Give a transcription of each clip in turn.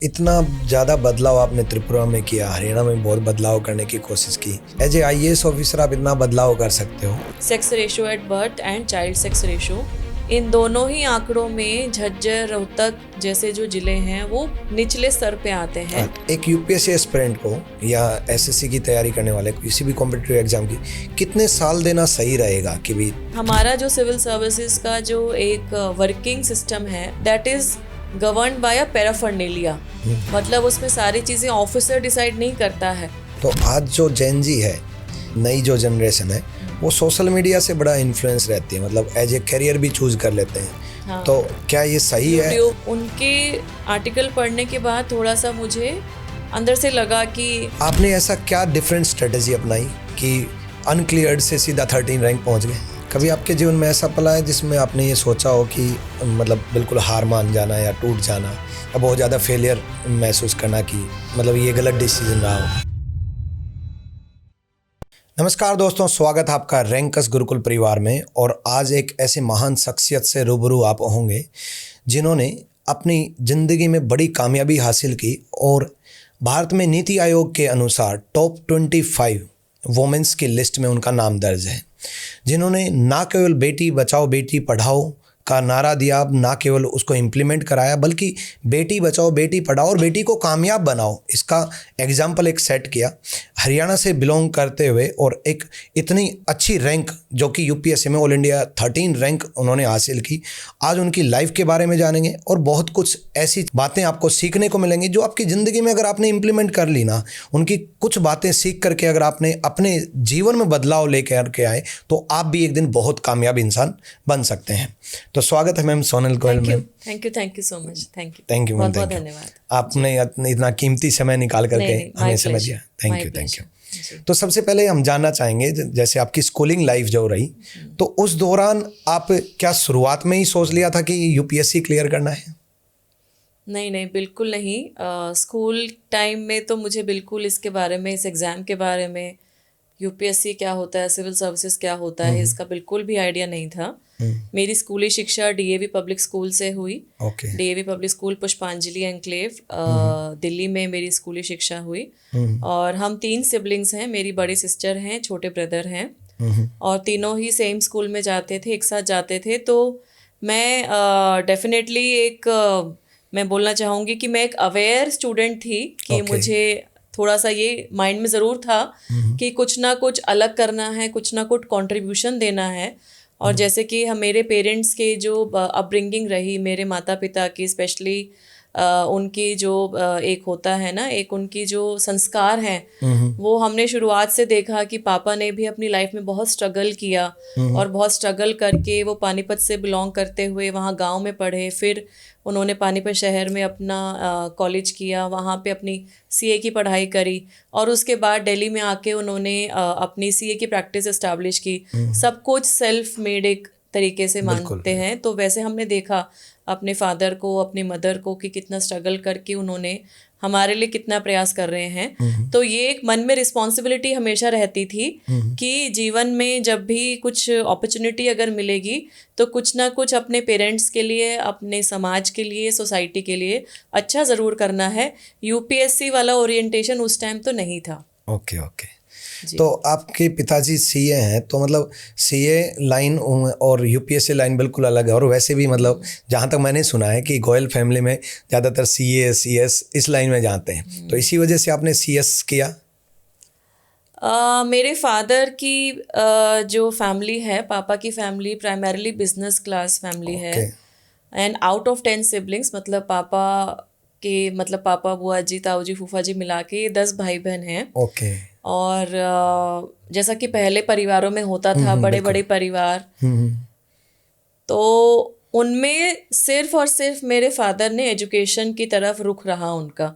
इतना ज़्यादा बदलाव आपने त्रिपुरा में किया, हरियाणा में बहुत बदलाव करने की कोशिश की। एज ए IAS ऑफिसर आप इतना बदलाव कर सकते हो। Sex ratio at birth and child sex ratio, इन दोनों ही आंकड़ों में झज्जर, रोहतक जैसे जो जिले हैं वो निचले स्तर पे आते हैं। एक UPSC एस्पिरेंट को या SSC की तैयारी करने वाले किसी भी कॉम्पिटिटिव एग्जाम की कितने साल देना सही रहेगा कि भी? हमारा जो सिविल सर्विसेज का जो एक वर्किंग सिस्टम है that is governed bye a paraphernalia, मतलब उसमें सारी चीजें ऑफिसर डिसाइड नहीं करता है। तो आज जो जेन जी है, नई जो जनरेशन है, वो सोशल मीडिया से बड़ा इन्फ्लुएंस रहती है, मतलब एज ए करियर भी चूज कर लेते हैं। हाँ। तो क्या ये सही है? उनके आर्टिकल पढ़ने के बाद थोड़ा सा मुझे अंदर से लगा कि आपने ऐसा क्या डिफरेंट स्ट्रेटेजी अपनाई कि अनक्लियर्ड से सीधा 13 रैंक पहुंच गए? कभी आपके जीवन में ऐसा पला है जिसमें आपने ये सोचा हो कि मतलब बिल्कुल हार मान जाना या टूट जाना या बहुत ज़्यादा फेलियर महसूस करना कि मतलब ये गलत डिसीजन रहा हो? नमस्कार दोस्तों, स्वागत है आपका रैंकस गुरुकुल परिवार में। और आज एक ऐसे महान शख्सियत से रूबरू आप होंगे जिन्होंने अपनी ज़िंदगी में बड़ी कामयाबी हासिल की और भारत में नीति आयोग के अनुसार टॉप 25 वोमेंस की लिस्ट में उनका नाम दर्ज है, जिन्होंने ना केवल बेटी बचाओ बेटी पढ़ाओ का नारा दिया, ना केवल उसको इम्प्लीमेंट कराया, बल्कि बेटी बचाओ बेटी पढ़ाओ और बेटी को कामयाब बनाओ इसका एग्जाम्पल एक सेट किया। हरियाणा से बिलोंग करते हुए और एक इतनी अच्छी रैंक जो कि UPSC में ऑल इंडिया 13 रैंक उन्होंने हासिल की। आज उनकी लाइफ के बारे में जानेंगे और बहुत कुछ ऐसी बातें आपको सीखने को मिलेंगी जो आपकी ज़िंदगी में अगर आपने इम्प्लीमेंट कर ली ना, उनकी कुछ बातें सीख करके अगर आपने अपने जीवन में बदलाव लेकर के आए तो आप भी एक दिन बहुत कामयाब इंसान बन सकते हैं। तो स्वागत है ma'am Sonal Goyal ma'am. Thank you so much. Thank you ma'am, बहुत धन्यवाद। आपने इतना कीमती समय निकाल करके हमें समय दिया। Thank you. तो सबसे पहले हम जानना चाहेंगे, जैसे आपकी स्कूलिंग लाइफ जो रही, तो उस दौरान आप क्या शुरुआत में ही सोच लिया था कि UPSC क्लियर करना है? नहीं, बिल्कुल नहीं। स्कूल टाइम में तो मुझे बिल्कुल इसके बारे में, इस एग्ज़ाम के बारे में, UPSC क्या होता है, सिविल सर्विसेज क्या होता है, इसका बिल्कुल भी आइडिया नहीं था। मेरी स्कूली शिक्षा DAV पब्लिक स्कूल से हुई। DAV पब्लिक स्कूल पुष्पांजलि एनक्लेव दिल्ली में मेरी स्कूली शिक्षा हुई। और हम 3 सिबलिंग्स हैं, मेरी बड़ी सिस्टर हैं, छोटे ब्रदर हैं, और तीनों ही सेम स्कूल में जाते थे, एक साथ जाते थे। तो मैं डेफिनेटली मैं बोलना चाहूँगी कि मैं एक अवेयर स्टूडेंट थी कि मुझे थोड़ा सा ये माइंड में ज़रूर था कि कुछ ना कुछ अलग करना है, कुछ ना कुछ कंट्रीब्यूशन देना है। और जैसे कि हम मेरे पेरेंट्स के जो अपब्रिंगिंग रही, मेरे माता पिता की स्पेशली उनकी जो एक होता है ना, एक उनकी जो संस्कार हैं, वो हमने शुरुआत से देखा कि पापा ने भी अपनी लाइफ में बहुत स्ट्रगल किया और बहुत स्ट्रगल करके वो पानीपत से बिलोंग करते हुए वहाँ गांव में पढ़े। फिर उन्होंने पानीपत शहर में अपना कॉलेज किया, वहाँ पे अपनी CA की पढ़ाई करी और उसके बाद दिल्ली में आके उन्होंने अपनी CA की प्रैक्टिस इस्टेब्लिश की। सब कुछ सेल्फ मेड एक तरीके से मानते हैं। तो वैसे हमने देखा अपने फादर को, अपनी मदर को कि कितना स्ट्रगल करके उन्होंने हमारे लिए कितना प्रयास कर रहे हैं। तो ये एक मन में रिस्पॉन्सिबिलिटी हमेशा रहती थी कि जीवन में जब भी कुछ अपॉर्चुनिटी अगर मिलेगी तो कुछ ना कुछ अपने पेरेंट्स के लिए, अपने समाज के लिए, सोसाइटी के लिए अच्छा ज़रूर करना है। UPSC वाला ओरिएंटेशन उस टाइम तो नहीं था। ओके। तो आपके पिताजी CA हैं, तो मतलब CA लाइन और UPSC लाइन बिल्कुल अलग है। और वैसे भी मतलब जहाँ तक मैंने सुना है कि गोयल फैमिली में ज़्यादातर CA CS इस लाइन में जानते हैं, तो इसी वजह से आपने CS किया? मेरे फादर की जो फैमिली है, पापा की family primarily business class family है। एंड आउट ऑफ 10 सिबलिंग्स, मतलब पापा बुआ जी, ताऊ जी, फूफा जी मिला के 10 भाई बहन हैं। और जैसा कि पहले परिवारों में होता था, बड़े बड़े परिवार, तो उनमें सिर्फ और सिर्फ मेरे फादर ने एजुकेशन की तरफ रुख रहा उनका।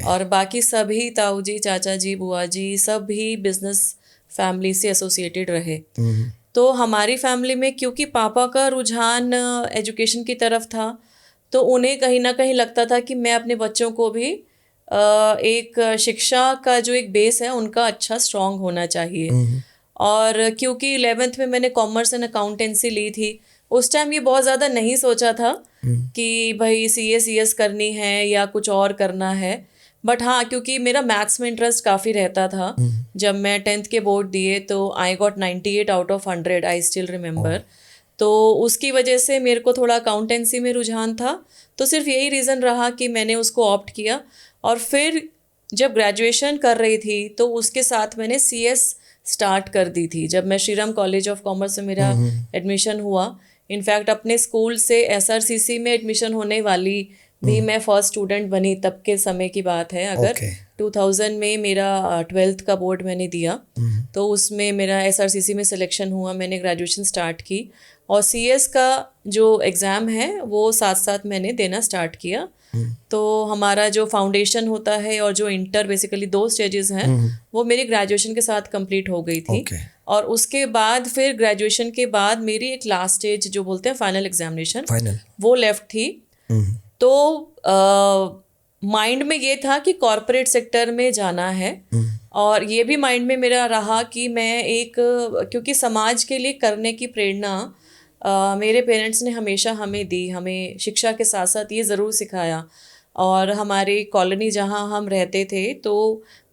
और बाकी सभी ताऊ जी, चाचा जी, बुआ जी सभी बिजनेस फैमिली से एसोसिएटेड रहे। तो हमारी फैमिली में क्योंकि पापा का रुझान एजुकेशन की तरफ था, तो उन्हें कहीं ना कहीं लगता था कि मैं अपने बच्चों को भी एक शिक्षा का जो एक बेस है उनका अच्छा स्ट्रॉन्ग होना चाहिए। और क्योंकि 11th में मैंने कॉमर्स एंड अकाउंटेंसी ली थी, उस टाइम ये बहुत ज़्यादा नहीं सोचा था कि भाई CS करनी है या कुछ और करना है। बट हाँ, क्योंकि मेरा मैथ्स में इंटरेस्ट काफ़ी रहता था। जब मैं 10th के बोर्ड दिए तो I got 98 out of 100, I still remember. तो उसकी वजह से मेरे को थोड़ा अकाउंटेंसी में रुझान था, तो सिर्फ यही रीज़न रहा कि मैंने उसको ऑप्ट किया। और फिर जब ग्रेजुएशन कर रही थी तो उसके साथ मैंने CS स्टार्ट कर दी थी। जब मैं श्रीराम कॉलेज ऑफ कॉमर्स में मेरा एडमिशन हुआ, इनफैक्ट अपने स्कूल से SRCC में एडमिशन होने वाली भी मैं फर्स्ट स्टूडेंट बनी, तब के समय की बात है। अगर 2000 में मेरा 12th का बोर्ड मैंने दिया तो उसमें मेरा SRCC में सिलेक्शन हुआ, मैंने ग्रेजुएशन स्टार्ट की। और CS का जो एग्ज़ाम है वो साथ साथ मैंने देना स्टार्ट किया। तो हमारा जो फाउंडेशन होता है और जो इंटर, बेसिकली 2 स्टेजेस हैं, वो मेरी ग्रेजुएशन के साथ कंप्लीट हो गई थी। और उसके बाद फिर ग्रेजुएशन के बाद मेरी एक लास्ट स्टेज जो बोलते हैं फाइनल एग्जामिनेशन, वो लेफ्ट थी। तो माइंड में ये था कि कॉरपोरेट सेक्टर में जाना है। और ये भी माइंड में मेरा रहा कि मैं एक, क्योंकि समाज के लिए करने की प्रेरणा मेरे पेरेंट्स ने हमेशा हमें दी। हमें शिक्षा के साथ साथ ये ज़रूर सिखाया। और हमारी कॉलोनी जहाँ हम रहते थे तो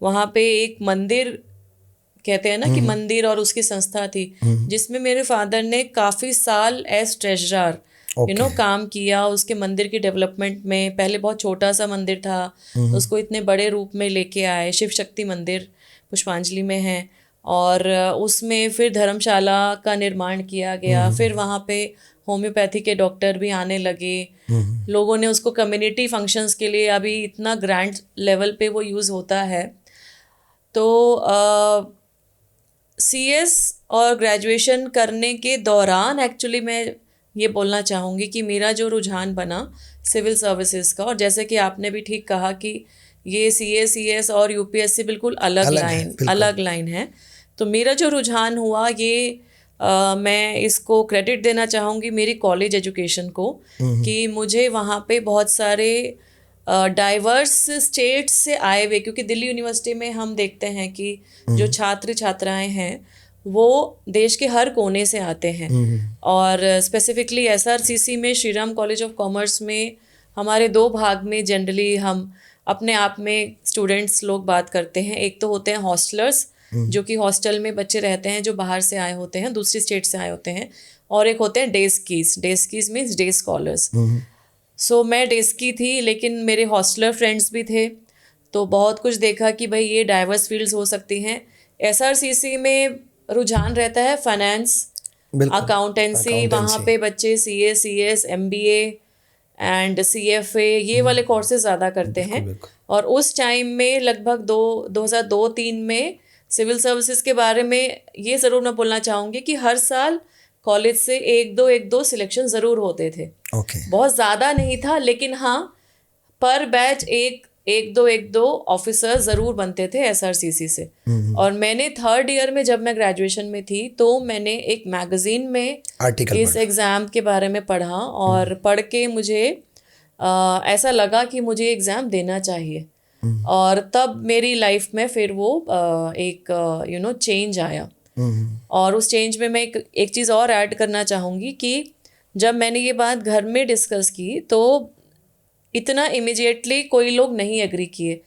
वहाँ पे एक मंदिर, कहते हैं ना कि मंदिर और उसकी संस्था थी, जिसमें मेरे फादर ने काफ़ी साल एज ट्रेजरर काम किया। उसके मंदिर की डेवलपमेंट में, पहले बहुत छोटा सा मंदिर था, उसको इतने बड़े रूप में लेके आए। शिव शक्ति मंदिर पुष्पांजलि में है। और उसमें फिर धर्मशाला का निर्माण किया गया। फिर वहाँ पे होम्योपैथी के डॉक्टर भी आने लगे। लोगों ने उसको कम्युनिटी फंक्शंस के लिए, अभी इतना ग्रैंड लेवल पे वो यूज़ होता है। तो CS और ग्रेजुएशन करने के दौरान एक्चुअली मैं ये बोलना चाहूँगी कि मेरा जो रुझान बना सिविल सर्विसेज का, और जैसे कि आपने भी ठीक कहा कि ये CS और UPSC बिल्कुल अलग लाइन है। तो मेरा जो रुझान हुआ ये मैं इसको क्रेडिट देना चाहूँगी मेरी कॉलेज एजुकेशन को, कि मुझे वहाँ पे बहुत सारे डाइवर्स स्टेट्स से आए हुए, क्योंकि दिल्ली यूनिवर्सिटी में हम देखते हैं कि जो छात्र छात्राएं हैं वो देश के हर कोने से आते हैं। और स्पेसिफिकली SRCC में, श्रीराम कॉलेज ऑफ कॉमर्स में, हमारे 2 भाग में जनरली हम अपने आप में स्टूडेंट्स लोग बात करते हैं। एक तो होते हैं हॉस्टलर्स, जो कि हॉस्टल में बच्चे रहते हैं जो बाहर से आए होते हैं, दूसरी स्टेट से आए होते हैं। और एक होते हैं day skis means day scholars. So मैं डे स्की थी, लेकिन मेरे हॉस्टलर फ्रेंड्स भी थे। तो बहुत कुछ देखा कि भाई ये डाइवर्स फील्ड्स हो सकती हैं। SRCC में रुझान रहता है फाइनेंस, अकाउंटेंसी, वहाँ पे बच्चे CA, CS, MBA and CFA ये वाले कोर्सेज ज़्यादा करते हैं। और उस टाइम में लगभग 2002-3 में सिविल सर्विसेज के बारे में ये ज़रूर मैं बोलना चाहूँगी कि हर साल कॉलेज से एक दो सिलेक्शन ज़रूर होते थे। बहुत ज़्यादा नहीं था, लेकिन हाँ पर बैच एक दो ऑफिसर ज़रूर बनते थे SRCC से। और मैंने 3rd ईयर में, जब मैं ग्रेजुएशन में थी, तो मैंने एक मैगज़ीन में इस एग्ज़ाम के बारे में पढ़ा। और पढ़ के मुझे ऐसा लगा कि मुझे एग्ज़ाम देना चाहिए। और तब मेरी लाइफ में फिर वो एक चेंज आया। और उस चेंज में मैं एक चीज़ और ऐड करना चाहूँगी कि जब मैंने ये बात घर में डिस्कस की तो इतना इमिजिएटली कोई लोग नहीं एग्री किए,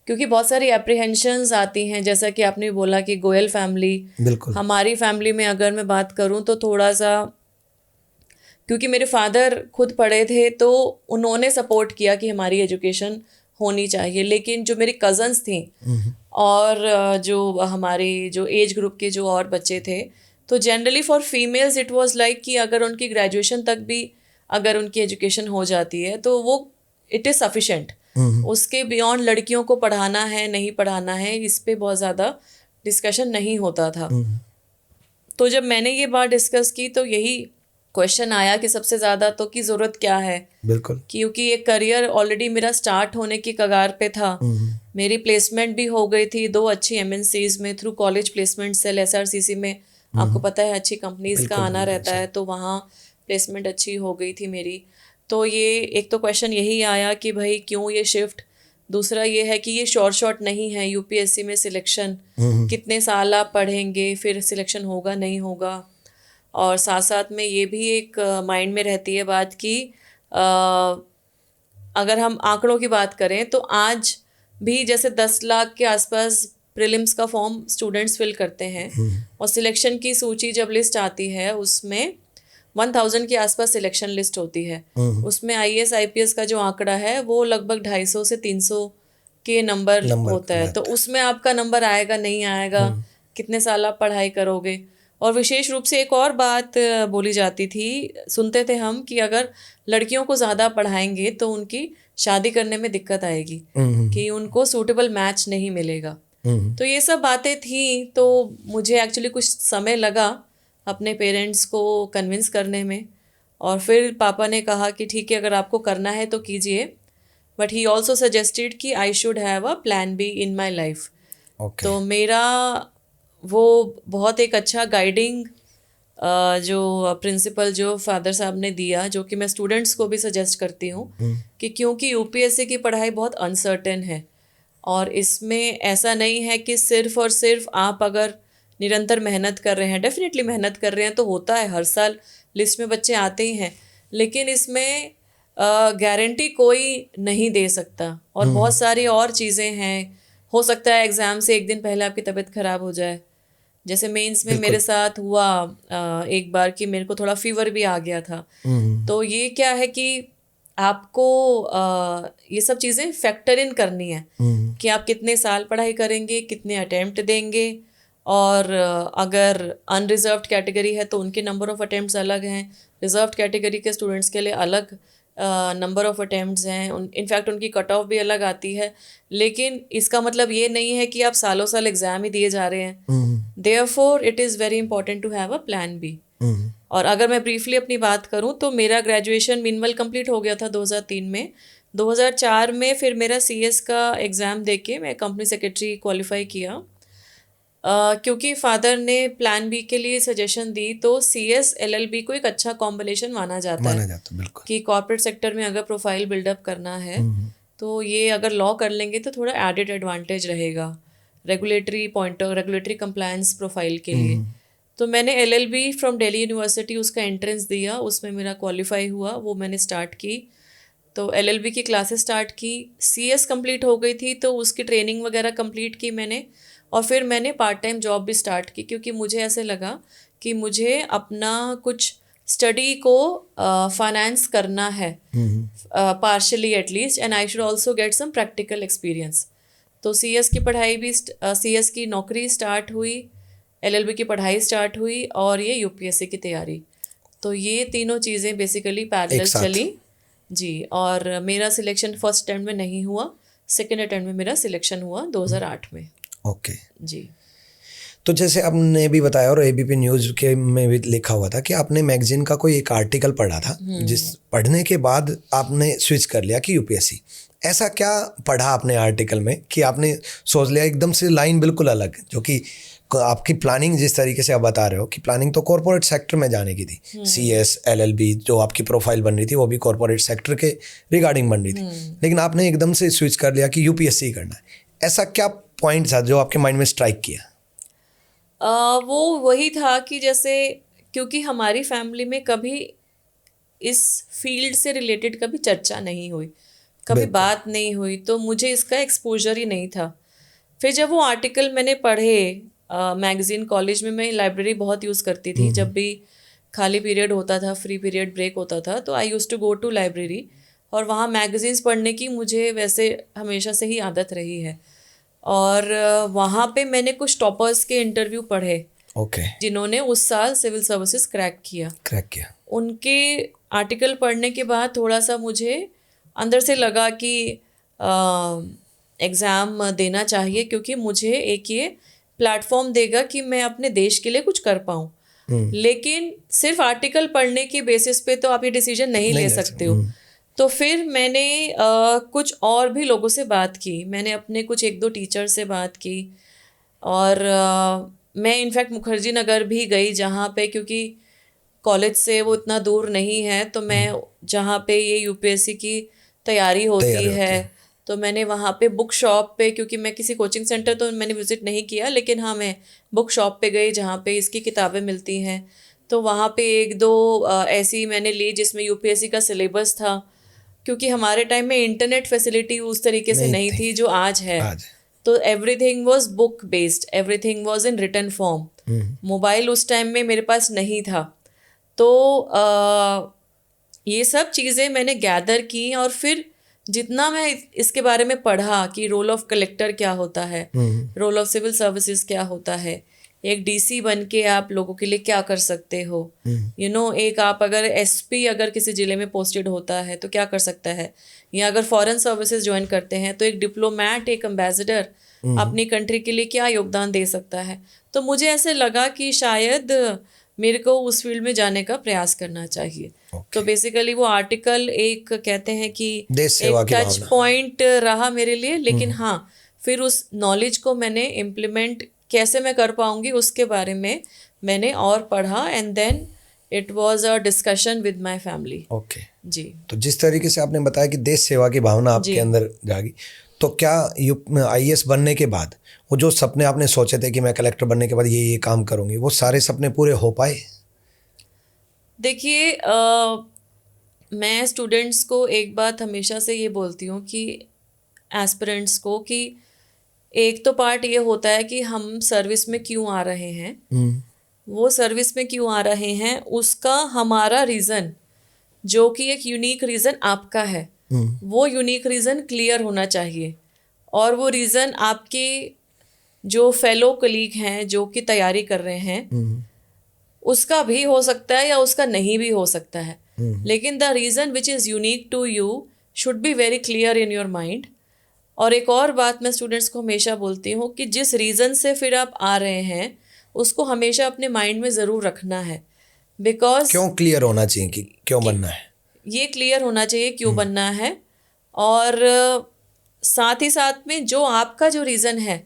क्योंकि बहुत सारी एप्रीहेंशंस आती हैं। जैसा कि आपने बोला कि गोयल फैमिली, हमारी फैमिली में अगर मैं बात करूं तो थोड़ा सा, क्योंकि मेरे फादर खुद पढ़े थे तो उन्होंने सपोर्ट किया कि हमारी एजुकेशन होनी चाहिए। लेकिन जो मेरी कज़न्स थी और जो हमारे जो एज ग्रुप के जो और बच्चे थे, तो generally for females it was like कि अगर उनकी ग्रेजुएशन तक भी अगर उनकी एजुकेशन हो जाती है तो वो इट इज़ सफिशेंट। उसके बियॉन्ड लड़कियों को पढ़ाना है नहीं पढ़ाना है, इस पे बहुत ज़्यादा डिस्कशन नहीं होता था। तो जब मैंने ये बात डिस्कस की तो यही क्वेश्चन आया कि सबसे ज़्यादा तो की ज़रूरत क्या है। बिल्कुल, क्योंकि एक करियर ऑलरेडी मेरा स्टार्ट होने की कगार पे था। मेरी प्लेसमेंट भी हो गई थी 2 अच्छी MNCs में through college placement cell SRCC में। आपको पता है अच्छी कंपनीज का आना रहता है, तो वहाँ प्लेसमेंट अच्छी हो गई थी मेरी। तो ये एक तो क्वेश्चन यही आया कि भाई क्यों ये शिफ्ट। दूसरा ये है कि ये शॉर्ट नहीं है, UPSC में सिलेक्शन कितने साल आप पढ़ेंगे, फिर सिलेक्शन होगा नहीं होगा। और साथ साथ में ये भी एक माइंड में रहती है बात कि अगर हम आंकड़ों की बात करें तो आज भी जैसे 10 लाख के आसपास प्रीलिम्स का फॉर्म स्टूडेंट्स फिल करते हैं और सिलेक्शन की सूची जब लिस्ट आती है उसमें 1000 के आसपास सिलेक्शन लिस्ट होती है। उसमें IAS IPS का जो आंकड़ा है वो लगभग 250 से 300 के नंबर होता है। तो उसमें आपका नंबर आएगा नहीं आएगा, कितने साल आप पढ़ाई करोगे। और विशेष रूप से एक और बात बोली जाती थी, सुनते थे हम, कि अगर लड़कियों को ज़्यादा पढ़ाएंगे तो उनकी शादी करने में दिक्कत आएगी, कि उनको सूटेबल मैच नहीं मिलेगा। तो ये सब बातें थी। तो मुझे एक्चुअली कुछ समय लगा अपने पेरेंट्स को कन्विंस करने में, और फिर पापा ने कहा कि ठीक है, अगर आपको करना है तो कीजिए, बट ही ऑल्सो सजेस्टेड कि I should have a plan be in my life. तो मेरा वो बहुत एक अच्छा गाइडिंग जो प्रिंसिपल जो फादर साहब ने दिया, जो कि मैं स्टूडेंट्स को भी सजेस्ट करती हूँ, कि क्योंकि UPSC की पढ़ाई बहुत अनसर्टेन है और इसमें ऐसा नहीं है कि सिर्फ और सिर्फ आप अगर निरंतर मेहनत कर रहे हैं, डेफिनेटली मेहनत कर रहे हैं तो होता है, हर साल लिस्ट में बच्चे आते ही हैं, लेकिन इसमें गारंटी कोई नहीं दे सकता। और बहुत सारी और चीज़ें हैं, हो सकता है एग्ज़ाम से एक दिन पहले आपकी तबीयत ख़राब हो जाए। जैसे मेंस में मेरे साथ हुआ एक बार कि मेरे को थोड़ा फीवर भी आ गया था। तो ये क्या है कि आपको ये सब चीज़ें फैक्टर इन करनी है कि आप कितने साल पढ़ाई करेंगे, कितने अटेम्प्ट देंगे, और अगर अनरिजर्व्ड कैटेगरी है तो उनके नंबर ऑफ़ अटेम्प्ट्स अलग हैं, रिजर्व्ड कैटेगरी के स्टूडेंट्स के लिए अलग नंबर ऑफ़ अटेम्प्ट्स हैं, इनफैक्ट उनकी कट ऑफ भी अलग आती है। लेकिन इसका मतलब ये नहीं है कि आप सालों साल एग्ज़ाम ही दिए जा रहे हैं। Therefore it is very important to have a plan B. और अगर मैं ब्रीफली अपनी बात करूं तो मेरा ग्रेजुएशन मीनवेल कंप्लीट हो गया था 2003 में। 2004 में फिर मेरा CS का एग्ज़ाम देके मैं कंपनी सेक्रेटरी क्वालिफाई किया। क्योंकि फादर ने प्लान बी के लिए सजेशन दी, तो CS LLB को एक अच्छा कॉम्बिनेशन माना जाता है बिल्कुल। कि कॉर्पोरेट सेक्टर में अगर प्रोफाइल बिल्डअप करना है तो ये अगर लॉ कर लेंगे तो थोड़ा एडेड एडवांटेज रहेगा रेगुलेटरी कंप्लायंस प्रोफाइल के लिए। तो मैंने LLB फ्रॉम दिल्ली यूनिवर्सिटी उसका एंट्रेंस दिया, उसमें मेरा क्वालिफाई हुआ, वो मैंने स्टार्ट की। तो LLB की क्लासेस स्टार्ट की, CS कंप्लीट हो गई थी तो उसकी ट्रेनिंग वगैरह कंप्लीट की मैंने, और फिर मैंने पार्ट टाइम जॉब भी स्टार्ट की, क्योंकि मुझे ऐसे लगा कि मुझे अपना कुछ स्टडी को फाइनेंस करना है partially at least, and I should also get some practical experience. तो CS की पढ़ाई भी CS की नौकरी स्टार्ट हुई, LLB की पढ़ाई स्टार्ट हुई, और ये UPSC की तैयारी। तो ये तीनों चीज़ें बेसिकली पैरेलल चली जी। और मेरा सिलेक्शन फर्स्ट अटेम्प्ट में नहीं हुआ, सेकंड अटेम्प्ट में मेरा सिलेक्शन हुआ 2008 में। ओके जी। तो जैसे आपने भी बताया और ABP न्यूज़ के में भी लिखा हुआ था कि आपने मैगजीन का कोई एक आर्टिकल पढ़ा था, जिस पढ़ने के बाद आपने स्विच कर लिया कि UPSC। ऐसा क्या पढ़ा आपने आर्टिकल में कि आपने सोच लिया एकदम से लाइन बिल्कुल अलग, जो कि आपकी प्लानिंग जिस तरीके से आप बता रहे हो कि प्लानिंग तो कॉर्पोरेट सेक्टर में जाने की थी, CS LLB जो आपकी प्रोफाइल बन रही थी वो भी कॉर्पोरेट सेक्टर के रिगार्डिंग बन रही थी, लेकिन आपने एकदम से स्विच कर लिया कि UPSC करना है। ऐसा क्या पॉइंट था जो आपके माइंड में स्ट्राइक किया? वो वही था कि जैसे, क्योंकि हमारी फैमिली में कभी इस फील्ड से रिलेटेड कभी चर्चा नहीं हुई, कभी बात नहीं हुई, तो मुझे इसका एक्सपोजर ही नहीं था। फिर जब वो आर्टिकल मैंने पढ़े मैगज़ीन, कॉलेज में मैं लाइब्रेरी बहुत यूज़ करती थी, जब भी खाली पीरियड होता था, फ्री पीरियड ब्रेक होता था, तो I used to go to library, और वहाँ मैगज़ीन्स पढ़ने की मुझे वैसे हमेशा से ही आदत रही है। और वहाँ पे मैंने कुछ टॉपर्स के इंटरव्यू पढ़े, जिन्होंने उस साल सिविल सर्विसेज क्रैक किया। उनके आर्टिकल पढ़ने के बाद थोड़ा सा मुझे अंदर से लगा कि एग्ज़ाम देना चाहिए, क्योंकि मुझे एक ये प्लेटफॉर्म देगा कि मैं अपने देश के लिए कुछ कर पाऊँ। लेकिन सिर्फ आर्टिकल पढ़ने की बेसिस पे तो आप ये डिसीजन नहीं ले सकते हो। तो फिर मैंने कुछ और भी लोगों से बात की, मैंने अपने कुछ 1-2 टीचर से बात की, और मैं इनफैक्ट मुखर्जी नगर भी गई, जहाँ पे क्योंकि कॉलेज से वो इतना दूर नहीं है, तो मैं जहाँ पे ये UPSC की तैयारी होती है, तो मैंने वहाँ पे बुक शॉप पे, क्योंकि मैं किसी कोचिंग सेंटर तो मैंने विज़िट नहीं किया, लेकिन हाँ मैं बुक शॉप पे गई जहाँ पे इसकी किताबें मिलती हैं। तो वहाँ पे एक दो ऐसी मैंने ली जिसमें यूपीएससी का सिलेबस था, क्योंकि हमारे टाइम में इंटरनेट फैसिलिटी उस तरीके से नहीं थी जो आज है। आज तो everything was book based, everything was in written form. Mobile उस टाइम में मेरे पास नहीं था। तो ये सब चीज़ें मैंने गैदर की, और फिर जितना मैं इसके बारे में पढ़ा कि रोल ऑफ कलेक्टर क्या होता है, रोल ऑफ सिविल सर्विसेज क्या होता है, एक डीसी बन के आप लोगों के लिए क्या कर सकते हो, एक आप अगर एसपी अगर किसी ज़िले में पोस्टेड होता है तो क्या कर सकता है, या अगर फॉरेन सर्विसेज ज्वाइन करते हैं तो एक डिप्लोमेट, एक एम्बेसडर अपनी कंट्री के लिए क्या योगदान दे सकता है। तो मुझे ऐसे लगा कि शायद मेरे को उस फील्ड में जाने का प्रयास करना चाहिए। तो बेसिकली वो आर्टिकल एक कहते हैं कि देश सेवा एक की टच भावना। पॉइंट रहा मेरे लिए, लेकिन हाँ, फिर उस नॉलेज को मैंने इम्प्लीमेंट कैसे मैं कर पाऊंगी उसके बारे में मैंने और पढ़ा, and then it was a discussion with my family. Okay जी। तो जिस तरीके से आपने बताया कि देश सेवा की भावना आपके अंदर जागी, तो क्या आईएएस बनने के बाद वो जो सपने आपने सोचे थे कि मैं कलेक्टर बनने के बाद ये काम करूंगी, वो सारे सपने पूरे हो पाए? देखिए, मैं स्टूडेंट्स को एक बात हमेशा से ये बोलती हूँ कि एस्पिरेंट्स को, कि एक तो पार्ट ये होता है कि हम सर्विस में क्यों आ रहे हैं, वो सर्विस में क्यों आ रहे हैं उसका हमारा रीज़न, जो कि एक यूनिक रीज़न आपका है, वो यूनिक रीज़न क्लियर होना चाहिए। और वो रीज़न आपके जो फेलो कलीग हैं जो कि तैयारी कर रहे हैं उसका भी हो सकता है या उसका नहीं भी हो सकता है, लेकिन the reason which is unique to you should be very clear in your mind. और एक और बात मैं स्टूडेंट्स को हमेशा बोलती हूँ कि जिस रीज़न से फिर आप आ रहे हैं उसको हमेशा अपने माइंड में ज़रूर रखना है, बिकॉज क्यों क्लियर होना चाहिए कि क्यों बनना है, ये क्लियर होना चाहिए क्यों बनना है। और साथ ही साथ में जो आपका जो रीज़न है,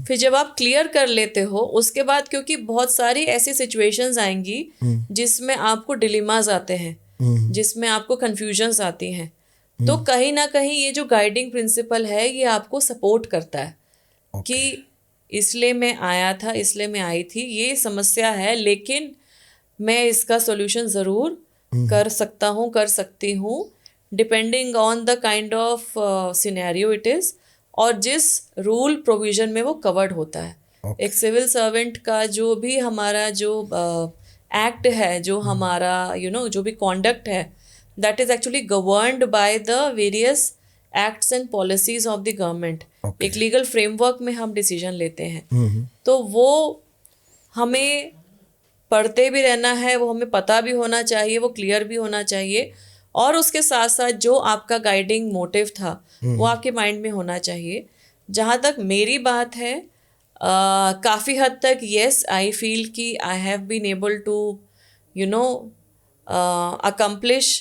फिर जब आप क्लियर कर लेते हो उसके बाद, क्योंकि बहुत सारी ऐसी सिचुएशंस आएंगी जिसमें आपको डिलेमास आते हैं, जिसमें आपको कन्फ्यूजन्स आती हैं, तो कहीं ना कहीं ये जो गाइडिंग प्रिंसिपल है ये आपको सपोर्ट करता है कि इसलिए मैं आया था, इसलिए मैं आई थी, ये समस्या है लेकिन मैं इसका सॉल्यूशन ज़रूर कर सकता हूँ, कर सकती हूँ, depending on the kind of scenario it is, और जिस रूल प्रोविज़न में वो कवर्ड होता है। एक सिविल सर्वेंट का जो भी हमारा जो एक्ट है, जो हमारा जो भी कॉन्डक्ट है, that is actually governed by the various acts and policies of the government. एक लीगल फ्रेमवर्क में हम डिसीजन लेते हैं, तो वो हमें पढ़ते भी रहना है, वो हमें पता भी होना चाहिए, वो क्लियर भी होना चाहिए, और उसके साथ साथ जो आपका गाइडिंग मोटिव था वो आपके माइंड में होना चाहिए। जहाँ तक मेरी बात है, काफ़ी हद तक येस आई फील कि I have been able to accomplish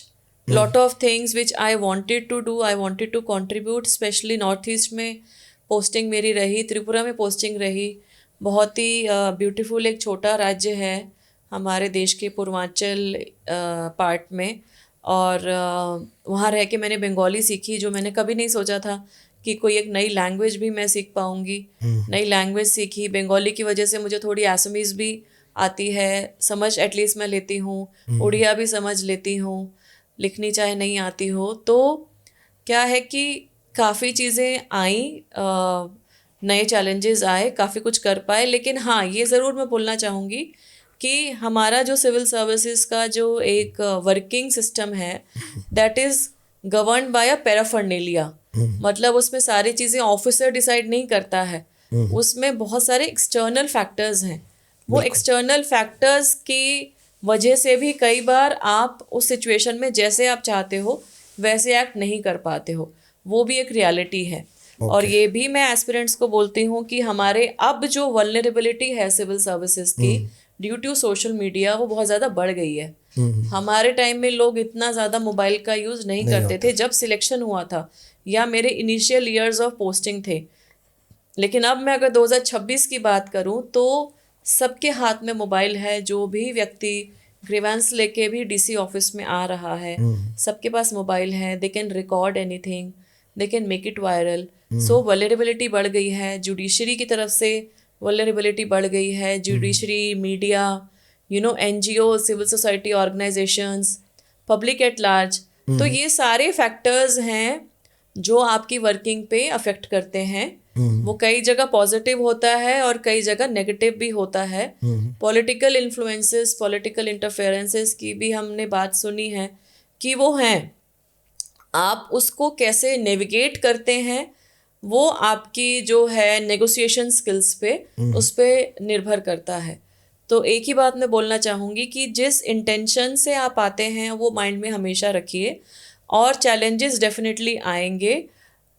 lot of things which I wanted to do, I wanted to contribute, specially north east में पोस्टिंग मेरी रही, त्रिपुरा में पोस्टिंग रही। बहुत ही ब्यूटीफुल एक छोटा राज्य है हमारे देश के पूर्वांचल पार्ट में, और वहाँ रह के मैंने बंगाली सीखी, जो मैंने कभी नहीं सोचा था कि कोई एक नई लैंग्वेज भी मैं सीख पाऊँगी। नई लैंग्वेज सीखी, बंगाली की वजह से मुझे थोड़ी असमीज़ भी आती है, समझ एटलीस्ट मैं लेती हूँ, उड़िया भी समझ लेती हूँ, लिखनी चाहे नहीं आती हो। तो क्या है कि काफ़ी चीज़ें आई, नए चैलेंजेस आए, काफ़ी कुछ कर पाए, लेकिन हाँ ये ज़रूर मैं बोलना चाहूँगी कि हमारा जो सिविल सर्विसेज का जो एक वर्किंग सिस्टम है, that is governed bye a paraphernalia. मतलब उसमें सारी चीज़ें ऑफिसर डिसाइड नहीं करता है, उसमें बहुत सारे एक्सटर्नल फैक्टर्स हैं। वो एक्सटर्नल फैक्टर्स की वजह से भी कई बार आप उस सिचुएशन में जैसे आप चाहते हो वैसे एक्ट नहीं कर पाते हो, वो भी एक रियलिटी है। और ये भी मैं एस्पिरेंट्स को बोलती हूँ कि हमारे अब जो वल्नरेबिलिटी है सिविल सर्विसेज की ड्यू टू सोशल मीडिया, वो बहुत ज़्यादा बढ़ गई है। हमारे टाइम में लोग इतना ज़्यादा मोबाइल का यूज़ नहीं करते थे जब सिलेक्शन हुआ था, या मेरे इनिशियल ईयर्स ऑफ पोस्टिंग थे। लेकिन अब मैं अगर 2026 की बात करूं तो सबके हाथ में मोबाइल है। जो भी व्यक्ति ग्रीवेंस लेके भी डीसी ऑफिस में आ रहा है, सबके पास मोबाइल है, they can record anything, they can make it viral. So vulnerability बढ़ गई है, जुडिशरी की तरफ से वल्नरेबिलिटी बढ़ गई है, judiciary, media, NGO, civil society organisations, public at large. तो ये सारे फैक्टर्स हैं जो आपकी वर्किंग पे अफेक्ट करते हैं। वो कई जगह पॉजिटिव होता है और कई जगह नेगेटिव भी होता है। पॉलिटिकल इन्फ्लुएंसेस, पॉलिटिकल इंटरफेरेंसेस की भी हमने बात सुनी है कि वो हैं। आप उसको कैसे नेविगेट करते हैं वो आपकी जो है नेगोशिएशन स्किल्स पे, उस पे निर्भर करता है। तो एक ही बात मैं बोलना चाहूँगी कि जिस इंटेंशन से आप आते हैं वो माइंड में हमेशा रखिए, और चैलेंजेस डेफिनेटली आएंगे,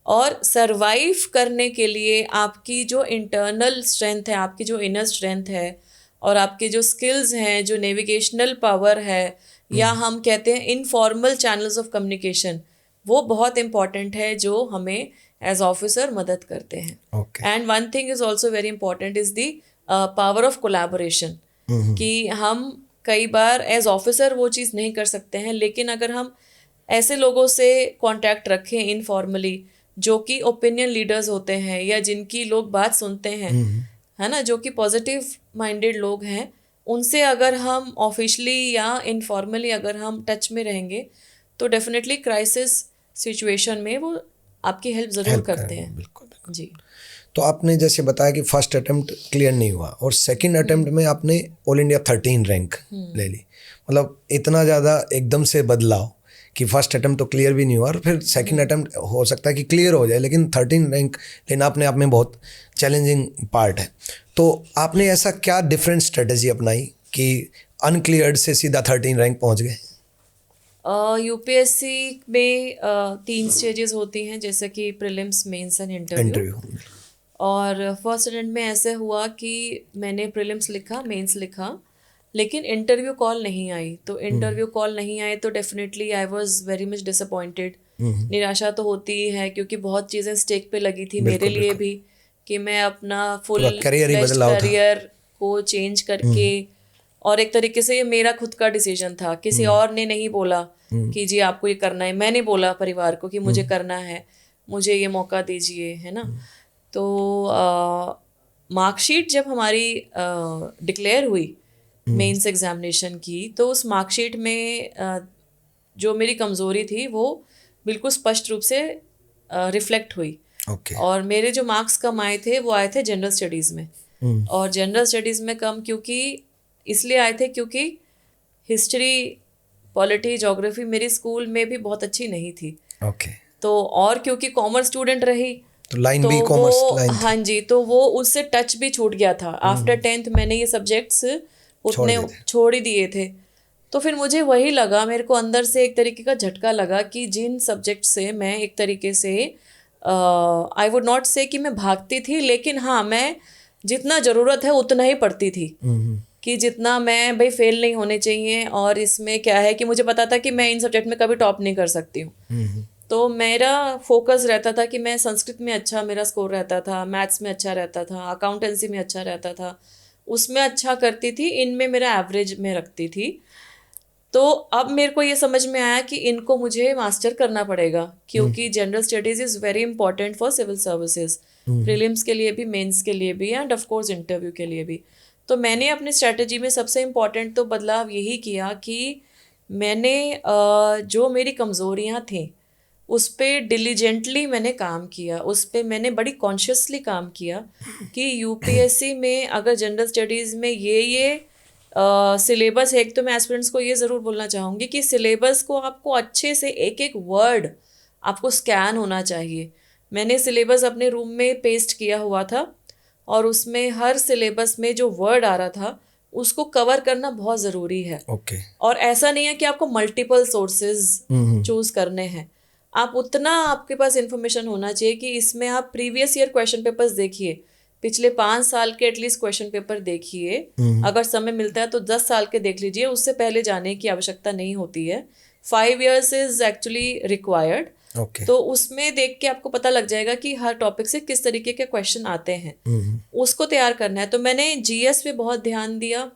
और सरवाइव करने के लिए आपकी जो इंटरनल स्ट्रेंथ है, आपकी जो इनर स्ट्रेंथ है, और आपके जो स्किल्स हैं, जो नेविगेशनल पावर है, या हम कहते हैं इनफॉर्मल चैनल्स ऑफ कम्युनिकेशन, वो बहुत इम्पॉर्टेंट है जो हमें एज ऑफिसर मदद करते हैं। And one thing is also very important is the power of collaboration, कि हम कई बार एज ऑफिसर वो चीज़ नहीं कर सकते हैं, लेकिन अगर हम ऐसे लोगों से कांटेक्ट रखें इनफॉर्मली, जो कि ओपिनियन लीडर्स होते हैं या जिनकी लोग बात सुनते हैं, है ना, जो कि पॉजिटिव माइंडेड लोग हैं, उनसे अगर हम ऑफिशियली या इनफॉर्मली अगर हम टच में रहेंगे तो डेफिनेटली क्राइसिस सिचुएशन में वो आपकी हेल्प ज़रूर करते हैं। बिल्कुल। जी। तो आपने जैसे बताया कि फर्स्ट अटेम्प्ट क्लियर नहीं हुआ और सेकंड अटेम्प्ट में आपने ऑल इंडिया 13 रैंक ले ली। मतलब इतना ज़्यादा एकदम से बदलाव कि फर्स्ट अटेम्प्ट तो क्लियर भी नहीं हुआ और फिर सेकंड अटेम्प्ट हो सकता है कि क्लियर हो जाए, लेकिन 13 रैंक लेना अपने आप में बहुत चैलेंजिंग पार्ट है। तो आपने ऐसा क्या डिफरेंट स्ट्रेटजी अपनाई कि अनक्लियर्ड से सीधा 13 रैंक पहुँच गए? यूपीएससी में 3 स्टेजेस होती हैं, जैसे कि प्रीलिम्स, मेंस एंड इंटरव्यू। और फर्स्ट अटेम्प्ट में ऐसे हुआ कि मैंने प्रीलिम्स लिखा, मेंस लिखा, लेकिन इंटरव्यू कॉल नहीं आई। तो इंटरव्यू कॉल नहीं आए तो definitely I was very much disappointed. निराशा तो होती ही है, क्योंकि बहुत चीज़ें स्टेक पे लगी थी मेरे लिए भी, कि मैं अपना फुल करियर को चेंज करके, और एक तरीके से ये मेरा खुद का डिसीजन था, किसी और ने नहीं बोला कि जी आपको ये करना है। मैंने बोला परिवार को कि मुझे करना है, मुझे ये मौका दीजिए, है ना। तो मार्कशीट जब हमारी डिक्लेयर हुई मेंस एग्जामिनेशन की, तो उस मार्कशीट में जो मेरी कमज़ोरी थी वो बिल्कुल स्पष्ट रूप से रिफ्लेक्ट हुई। और मेरे जो मार्क्स कम आए थे वो आए थे जनरल स्टडीज़ में। और जनरल स्टडीज़ में कम क्योंकि इसलिए आए थे क्योंकि हिस्ट्री, पॉलिटी, ज्योग्राफी मेरी स्कूल में भी बहुत अच्छी नहीं थी। तो और क्योंकि कॉमर्स स्टूडेंट रही तो लाइन भी कॉमर्स लाइन थी। हाँ जी, तो वो उससे टच भी छूट गया था। आफ्टर 10th मैंने ये सब्जेक्ट्स उतने छोड़ ही दिए थे। तो फिर मुझे वही लगा, मेरे को अंदर से एक तरीके का झटका लगा कि जिन सब्जेक्ट से मैं एक तरीके से आई वुड नॉट से कि मैं भागती थी, लेकिन हाँ मैं जितना ज़रूरत है उतना ही पढ़ती थी, कि जितना मैं भाई फेल नहीं होने चाहिए। और इसमें क्या है कि मुझे पता था कि मैं इन सब्जेक्ट में कभी टॉप नहीं कर सकती हूँ। तो मेरा फोकस रहता था कि मैं संस्कृत में अच्छा मेरा स्कोर रहता था, मैथ्स में अच्छा रहता था, अकाउंटेंसी में अच्छा रहता था, उसमें अच्छा करती थी, इनमें मेरा एवरेज में रखती थी। तो अब मेरे को ये समझ में आया कि इनको मुझे मास्टर करना पड़ेगा, क्योंकि general studies is very important for civil services, prelims के लिए भी, मेंस के लिए भी, एंड ऑफ कोर्स इंटरव्यू के लिए भी। तो मैंने अपनी स्ट्रैटेजी में सबसे इम्पॉर्टेंट तो बदलाव यही किया कि मैंने जो मेरी कमज़ोरियाँ थीं उस पर डिलीजेंटली मैंने काम किया, उस पर मैंने बड़ी कॉन्शियसली काम किया कि यूपीएससी में अगर जनरल स्टडीज़ में ये सिलेबस है। एक तो मैं एस्पिरेंट्स को ये ज़रूर बोलना चाहूँगी कि सिलेबस को आपको अच्छे से एक एक वर्ड आपको स्कैन होना चाहिए। मैंने सिलेबस अपने रूम में पेस्ट किया हुआ था और उसमें हर सिलेबस में जो वर्ड आ रहा था उसको कवर करना बहुत ज़रूरी है। और ऐसा नहीं है कि आपको मल्टीपल सोर्सेज चूज़ करने हैं, आप उतना आपके पास इन्फॉर्मेशन होना चाहिए कि इसमें आप प्रीवियस ईयर क्वेश्चन पेपर्स देखिए, पिछले 5 साल के एटलीस्ट क्वेश्चन पेपर देखिए, अगर समय मिलता है तो 10 साल के देख लीजिए, उससे पहले जाने की आवश्यकता नहीं होती है। 5 years इज एक्चुअली रिक्वायर्ड। तो उसमें देख के आपको पता लग जाएगा कि हर टॉपिक से किस तरीके के क्वेश्चन आते हैं, उसको तैयार करना है। तो मैंने जीएस पे बहुत ध्यान दिया,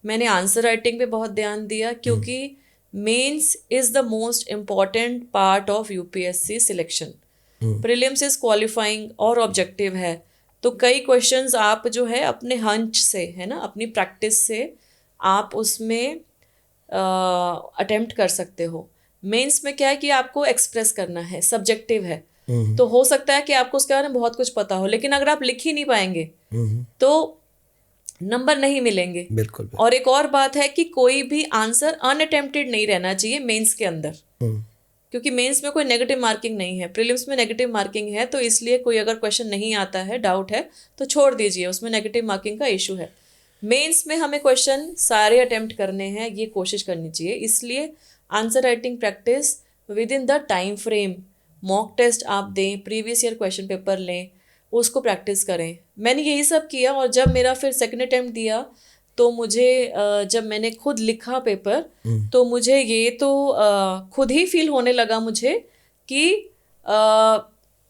मैंने आंसर राइटिंग पे बहुत ध्यान दिया, क्योंकि mains is the most important part of UPSC selection. Prelims is qualifying और ऑब्जेक्टिव है, तो कई क्वेश्चंस आप जो है अपने हंच से, है ना, अपनी प्रैक्टिस से आप उसमें अटेम्प्ट कर सकते हो। मेंस में क्या है कि आपको एक्सप्रेस करना है, सब्जेक्टिव है, तो हो सकता है कि आपको उसके बारे में बहुत कुछ पता हो, लेकिन अगर आप लिख ही नहीं पाएंगे तो नंबर नहीं मिलेंगे। बिल्कुल। और एक और बात है कि कोई भी आंसर अनअटेम्प्टेड नहीं रहना चाहिए मेंस के अंदर, क्योंकि मेंस में कोई नेगेटिव मार्किंग नहीं है, प्रीलिम्स में नेगेटिव मार्किंग है। तो इसलिए कोई अगर क्वेश्चन नहीं आता है, डाउट है, तो छोड़ दीजिए, उसमें नेगेटिव मार्किंग का इशू है। मेंस में हमें क्वेश्चन सारे अटेम्प्ट करने हैं, ये कोशिश करनी चाहिए। इसलिए answer writing practice within the time frame, mock test आप दें, प्रीवियस ईयर क्वेश्चन पेपर लें, उसको प्रैक्टिस करें। मैंने यही सब किया, और जब मेरा फिर सेकंड अटेम्प्ट दिया तो मुझे जब मैंने खुद लिखा पेपर, तो मुझे ये तो खुद ही फील होने लगा मुझे कि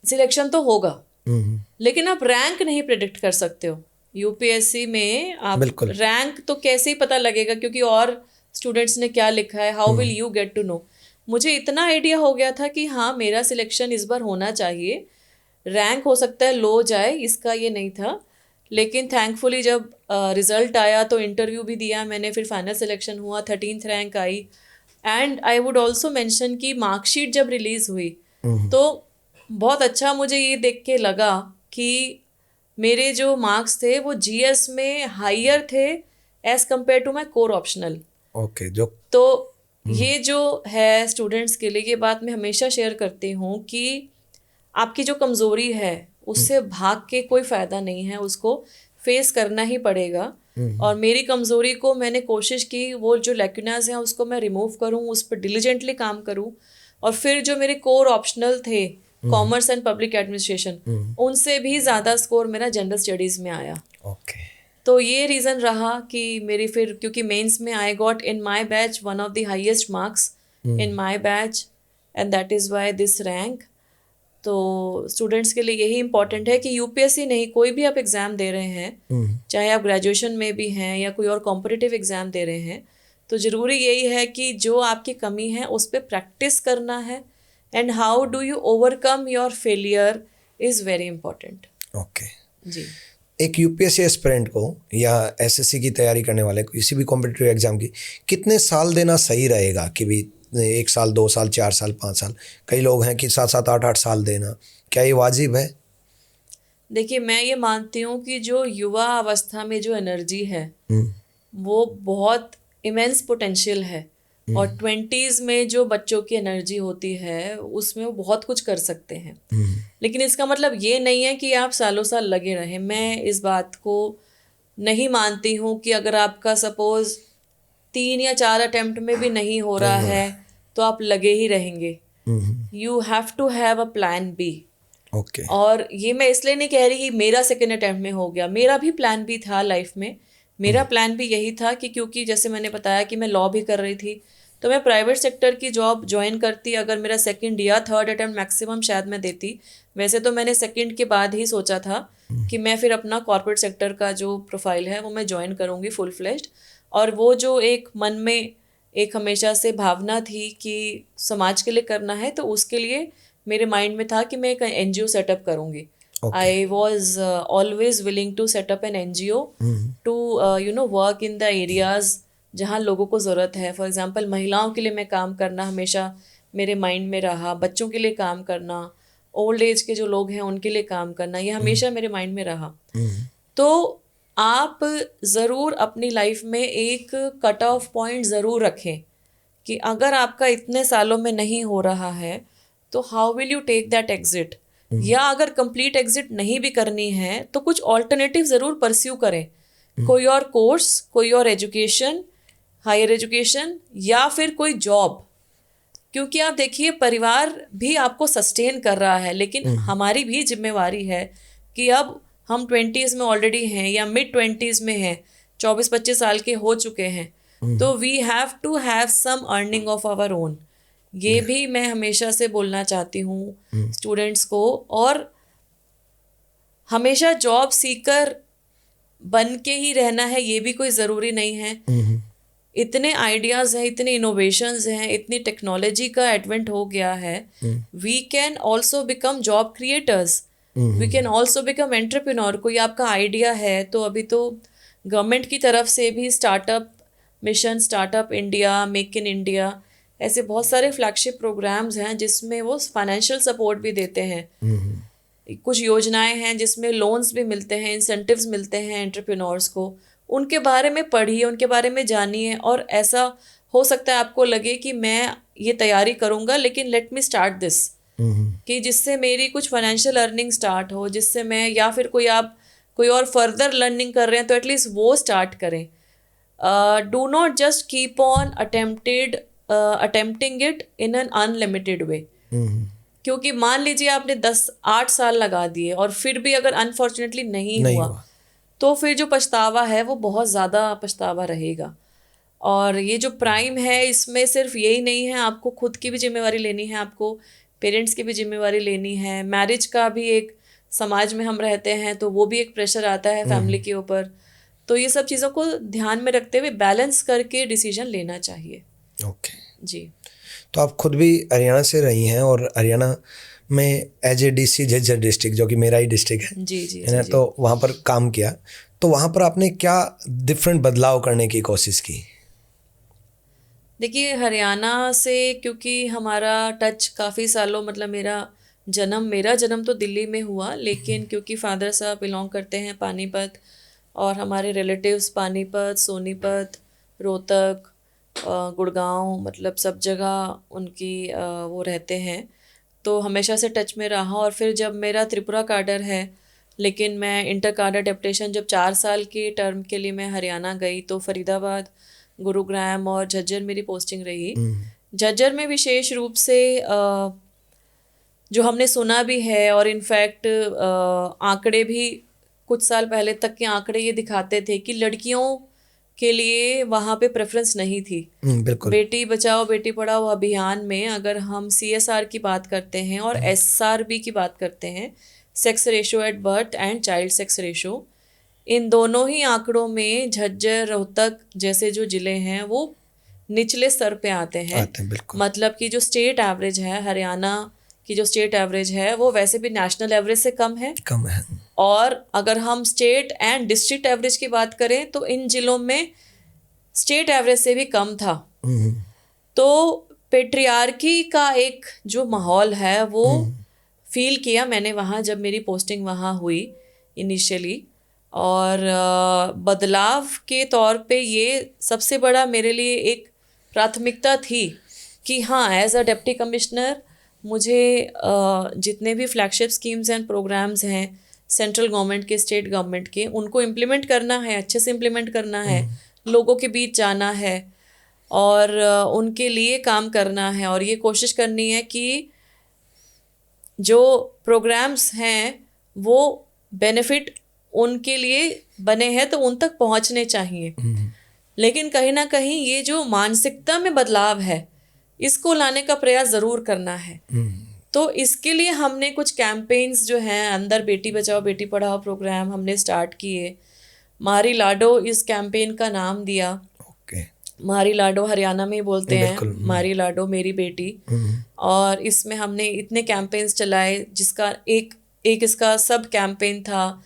सिलेक्शन तो होगा, लेकिन आप रैंक नहीं प्रेडिक्ट कर सकते हो। यूपीएससी में आप रैंक तो कैसे ही पता लगेगा, क्योंकि और स्टूडेंट्स ने क्या लिखा है, how will you get to know. मुझे इतना आइडिया हो गया था कि हाँ, मेरा सिलेक्शन इस बार होना चाहिए, रैंक हो सकता है लो जाए, इसका ये नहीं था। लेकिन थैंकफुली जब रिज़ल्ट आया तो इंटरव्यू भी दिया मैंने, फिर फाइनल सिलेक्शन हुआ, 13th rank I. And I would also mention कि मार्कशीट जब रिलीज़ हुई तो बहुत अच्छा मुझे ये देख के लगा कि मेरे जो मार्क्स थे वो जीएस में हायर थे as compare to my core optional. Okay, जो तो ये जो है स्टूडेंट्स के लिए, ये बात मैं हमेशा शेयर करती हूँ कि आपकी जो कमज़ोरी है उससे भाग के कोई फ़ायदा नहीं है, उसको फेस करना ही पड़ेगा। और मेरी कमज़ोरी को मैंने कोशिश की, वो जो लैक्यूनास हैं उसको मैं रिमूव करूँ, उस पर डिलीजेंटली काम करूँ। और फिर जो मेरे कोर ऑप्शनल थे, कॉमर्स एंड पब्लिक एडमिनिस्ट्रेशन, उनसे भी ज़्यादा स्कोर मेरा जनरल स्टडीज़ में आया। ओके। तो ये रीज़न रहा कि मेरी फिर, क्योंकि मेंस में I got in my batch one of the highest marks in my batch, and that is why this rank. तो स्टूडेंट्स के लिए यही इंपॉर्टेंट है कि यूपीएससी नहीं, कोई भी आप एग्ज़ाम दे रहे हैं, चाहे आप ग्रेजुएशन में भी हैं या कोई और कॉम्पिटिटिव एग्ज़ाम दे रहे हैं, तो ज़रूरी यही है कि जो आपकी कमी है उस पर प्रैक्टिस करना है, and how do you overcome your failure is very important. Okay जी। एक यूपीएससी एस्पिरेंट को या एसएससी की तैयारी करने वाले को, किसी भी कॉम्पिटिटिव एग्जाम की, कितने साल देना सही रहेगा? कि भी 1 साल, 2 साल, 4 साल, 5 साल, कई लोग हैं कि 7-7, 8-8 साल देना, क्या ये वाजिब है? देखिए, मैं ये मानती हूँ कि जो युवा अवस्था में जो एनर्जी है वो बहुत इमेंस पोटेंशियल है, और 20s में जो बच्चों की एनर्जी होती है उसमें वो बहुत कुछ कर सकते हैं। लेकिन इसका मतलब ये नहीं है कि आप सालों साल लगे रहें। मैं इस बात को नहीं मानती हूँ कि अगर आपका सपोज 3 या 4 अटेम्प्ट में भी नहीं हो रहा है तो आप लगे ही रहेंगे। You have to have a plan B. Okay. और ये मैं इसलिए नहीं कह रही कि मेरा सेकेंड अटेम्प्ट में हो गया, मेरा भी प्लान बी था लाइफ में। मेरा प्लान भी यही था कि क्योंकि जैसे मैंने बताया कि मैं लॉ भी कर रही थी, तो मैं प्राइवेट सेक्टर की जॉब ज्वाइन करती अगर मेरा सेकंड या थर्ड अटेम्प्ट मैक्सिमम शायद मैं देती। वैसे तो मैंने सेकंड के बाद ही सोचा था कि मैं फिर अपना कॉर्पोरेट सेक्टर का जो प्रोफाइल है वो मैं ज्वाइन करूँगी फुल फ्लेश्ड। और वो जो एक मन में एक हमेशा से भावना थी कि समाज के लिए करना है, तो उसके लिए मेरे माइंड में था कि मैं एक NGO सेटअप करूँगी। I was always willing to setup an NGO to work in the areas जहाँ लोगों को ज़रूरत है। फॉर एग्जांपल, महिलाओं के लिए मैं काम करना हमेशा मेरे माइंड में रहा, बच्चों के लिए काम करना, ओल्ड एज के जो लोग हैं उनके लिए काम करना, ये हमेशा मेरे माइंड में रहा। तो आप ज़रूर अपनी लाइफ में एक कट ऑफ पॉइंट ज़रूर रखें कि अगर आपका इतने सालों में नहीं हो रहा है तो how will you take that exit. या अगर कंप्लीट एग्जिट नहीं भी करनी है तो कुछ ऑल्टरनेटिव ज़रूर परस्यू करें, कोई और कोर्स, कोई और एजुकेशन, हायर एजुकेशन, या फिर कोई जॉब। क्योंकि आप देखिए, परिवार भी आपको सस्टेन कर रहा है, लेकिन हमारी भी जिम्मेवारी है कि अब हम 20s में ऑलरेडी हैं या मिड 20s में हैं, 24-25 साल के हो चुके हैं, तो we have to have some earning of our own. ये भी मैं हमेशा से बोलना चाहती हूँ स्टूडेंट्स को। और हमेशा जॉब सीकर बन के ही रहना है ये भी कोई ज़रूरी नहीं है। इतने आइडियाज़ हैं, इतने इनोवेशंस हैं, इतनी टेक्नोलॉजी का एडवेंट हो गया है। We can also become job creators, we can also become entrepreneur. कोई आपका आइडिया है तो अभी तो गवर्नमेंट की तरफ से भी startup mission startup India, make in India, ऐसे बहुत सारे फ्लैगशिप प्रोग्राम्स हैं जिसमें वो फाइनेंशियल सपोर्ट भी देते हैं। कुछ योजनाएं हैं जिसमें लोन्स भी मिलते हैं, इंसेंटिव्स मिलते हैं एंटरप्रेन्योर्स को। उनके बारे में पढ़िए, उनके बारे में जानिए, और ऐसा हो सकता है आपको लगे कि मैं ये तैयारी करूँगा लेकिन लेट मी स्टार्ट दिस, कि जिससे मेरी कुछ फाइनेंशियल अर्निंग स्टार्ट हो, जिससे मैं, या फिर आप कोई और फर्दर लर्निंग कर रहे हैं तो एटलीस्ट वो स्टार्ट करें। Do not just keep on attempting it in an unlimited way, क्योंकि मान लीजिए आपने 8 साल लगा दिए और फिर भी अगर अनफॉर्चुनेटली नहीं हुआ तो फिर जो पछतावा है वो बहुत ज़्यादा पछतावा रहेगा। और ये जो प्राइम है इसमें सिर्फ यही नहीं है, आपको खुद की भी जिम्मेवारी लेनी है, आपको पेरेंट्स की भी जिम्मेवारी लेनी है, मैरिज का भी एक, समाज में हम रहते हैं तो वो भी एक प्रेशर आता है फैमिली के ऊपर। तो ये सब चीज़ों को ध्यान में रखते हुए बैलेंस करके डिसीजन लेना चाहिए। ओके जी। तो आप खुद भी हरियाणा से रही हैं और हरियाणा में as a DC Jhajjar district, जो कि मेरा ही डिस्ट्रिक्ट है, जी जी है ना, तो वहाँ पर काम किया। तो वहाँ पर आपने क्या डिफरेंट बदलाव करने की कोशिश की? देखिए, हरियाणा से क्योंकि हमारा टच काफ़ी सालों, मतलब मेरा जन्म तो दिल्ली में हुआ, लेकिन क्योंकि फादर साहब बिलोंग करते हैं पानीपत और हमारे रिलेटिव्स पानीपत, सोनीपत, रोहतक, गुड़गांव, मतलब सब जगह उनकी वो रहते हैं, तो हमेशा से टच में रहा। और फिर जब मेरा त्रिपुरा काडर है, लेकिन मैं इंटर काडर डेपुटेशन जब 4 साल के टर्म के लिए मैं हरियाणा गई, तो फरीदाबाद, गुरुग्राम और झज्जर मेरी पोस्टिंग रही। झज्जर में विशेष रूप से जो हमने सुना भी है, और इनफैक्ट आंकड़े भी कुछ साल पहले तक के आंकड़े ये दिखाते थे कि लड़कियों के लिए वहाँ पे प्रेफरेंस नहीं थी। बिल्कुल। बेटी बचाओ बेटी पढ़ाओ अभियान में अगर हम CSR की बात करते हैं और SRB की बात करते हैं, sex ratio at birth and child sex ratio, इन दोनों ही आंकड़ों में झज्जर, रोहतक जैसे जो ज़िले हैं वो निचले स्तर पे आते हैं। मतलब कि जो स्टेट एवरेज है, हरियाणा की जो स्टेट एवरेज है वो वैसे भी नेशनल एवरेज से कम है। और अगर हम स्टेट एंड डिस्ट्रिक्ट एवरेज की बात करें तो इन जिलों में स्टेट एवरेज से भी कम था। तो पेट्रियार्की का एक जो माहौल है वो फील किया मैंने वहाँ, जब मेरी पोस्टिंग वहाँ हुई इनिशियली। और बदलाव के तौर पे ये सबसे बड़ा मेरे लिए एक प्राथमिकता थी कि हाँ, एज अ डिप्टी कमिश्नर मुझे जितने भी फ्लैगशिप स्कीम्स एंड प्रोग्राम्स हैं सेंट्रल गवर्नमेंट के, स्टेट गवर्नमेंट के, उनको इम्प्लीमेंट करना है, अच्छे से इम्प्लीमेंट करना है, लोगों के बीच जाना है और उनके लिए काम करना है। और ये कोशिश करनी है कि जो प्रोग्राम्स हैं वो बेनिफिट उनके लिए बने हैं तो उन तक पहुंचने चाहिए। लेकिन कहीं ना कहीं ये जो मानसिकता में बदलाव है इसको लाने का प्रयास ज़रूर करना है। तो इसके लिए हमने कुछ कैंपेन्स जो हैं अंदर बेटी बचाओ बेटी पढ़ाओ प्रोग्राम हमने स्टार्ट किए। मारी लाडो इस कैंपेन का नाम दिया। मारी लाडो हरियाणा में ही बोलते हैं, मारी लाडो मेरी बेटी। और इसमें हमने इतने कैंपेन्स चलाए जिसका एक इसका सब कैंपेन था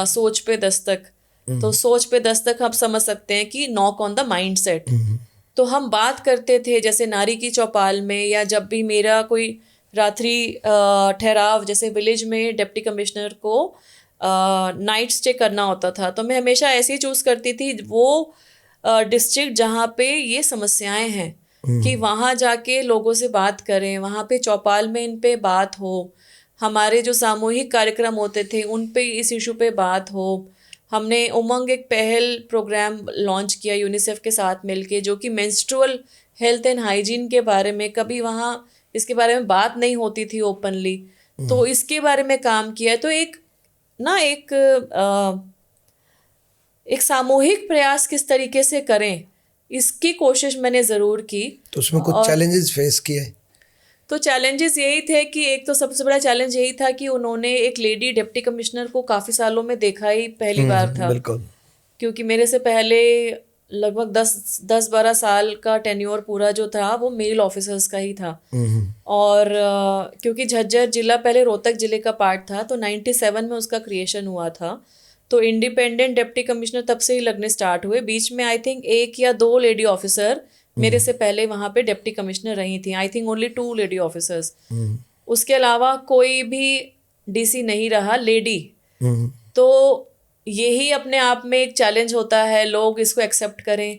सोच पे दस्तक। तो सोच पे दस्तक आप समझ सकते हैं कि knock on the mind set. तो हम बात करते थे जैसे नारी की चौपाल में, या जब भी मेरा कोई रात्रि ठहराव जैसे विलेज में डिप्टी कमिश्नर को नाइट स्टे करना होता था, तो मैं हमेशा ऐसे ही चूज़ करती थी वो डिस्ट्रिक्ट जहाँ पे ये समस्याएं हैं कि वहाँ जाके लोगों से बात करें, वहाँ पे चौपाल में इन पे बात हो। हमारे जो सामूहिक कार्यक्रम होते थे उन पे इस इशू पे बात हो। हमने उमंग एक पहल प्रोग्राम लॉन्च किया यूनिसेफ के साथ मिलके, जो कि मेंस्ट्रुअल हेल्थ एंड हाइजीन के बारे में, कभी वहाँ इसके बारे में बात नहीं होती थी ओपनली, तो इसके बारे में काम किया। तो एक सामूहिक प्रयास किस तरीके से करें इसकी कोशिश मैंने ज़रूर की। तो उसमें कुछ चैलेंजेस फेस किए? तो चैलेंजेस यही थे कि एक तो सबसे बड़ा चैलेंज यही था कि उन्होंने एक लेडी डिप्टी कमिश्नर को काफ़ी सालों में देखा ही पहली बार था। बिल्कुल। क्योंकि मेरे से पहले लगभग 10-12 साल का टेन्योर पूरा जो था वो मेल ऑफिसर्स का ही था। और क्योंकि झज्जर जिला पहले रोहतक जिले का पार्ट था, तो 97 में उसका क्रिएशन हुआ था, तो इंडिपेंडेंट डिप्टी कमिश्नर तब से ही लगने स्टार्ट हुए। बीच में आई थिंक 1 या 2 लेडी ऑफिसर मेरे से पहले वहाँ पे डिप्टी कमिश्नर रही थी। I think only 2 lady officers. उसके अलावा कोई भी डीसी नहीं रहा लेडी। तो यही अपने आप में एक चैलेंज होता है, लोग इसको एक्सेप्ट करें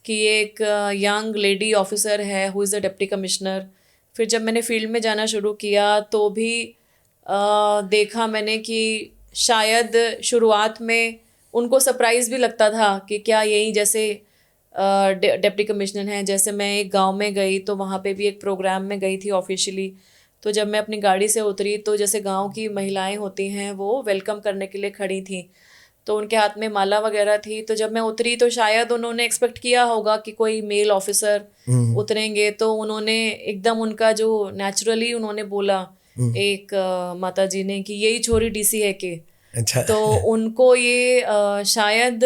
कि एक यंग लेडी ऑफिसर है who is the deputy commissioner. फिर जब मैंने फील्ड में जाना शुरू किया तो भी देखा मैंने कि शायद शुरुआत में उनको सरप्राइज़ भी लगता था कि क्या यही जैसे डिप्टी कमिश्नर हैं। जैसे मैं एक गांव में गई तो वहाँ पे भी एक प्रोग्राम में गई थी ऑफिशियली। तो जब मैं अपनी गाड़ी से उतरी तो जैसे गांव की महिलाएं होती हैं वो वेलकम करने के लिए खड़ी थी, तो उनके हाथ में माला वगैरह थी। तो जब मैं उतरी तो शायद उन्होंने एक्सपेक्ट किया होगा कि कोई मेल ऑफिसर उतरेंगे, तो उन्होंने एकदम उनका जो नेचुरली उन्होंने बोला एक माता जी ने कि यही छोरी डीसी है के। अच्छा। तो उनको ये शायद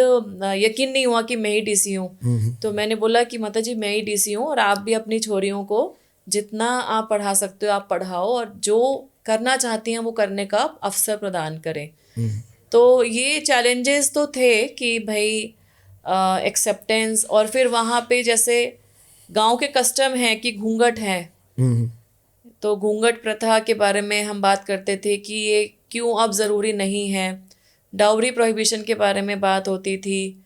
यकीन नहीं हुआ कि मैं ही डीसी हूँ। तो मैंने बोला कि माता जी मैं ही डीसी हूँ और आप भी अपनी छोरियों को जितना आप पढ़ा सकते हो आप पढ़ाओ और जो करना चाहती हैं वो करने का अवसर प्रदान करें। तो ये चैलेंजेस तो थे कि भाई एक्सेप्टेंस, और फिर वहाँ पे जैसे गांव के कस्टम है कि घूंघट है, तो घूंघट प्रथा के बारे में हम बात करते थे कि ये क्यों अब ज़रूरी नहीं है। डाउरी प्रोहिबिशन के बारे में बात होती थी।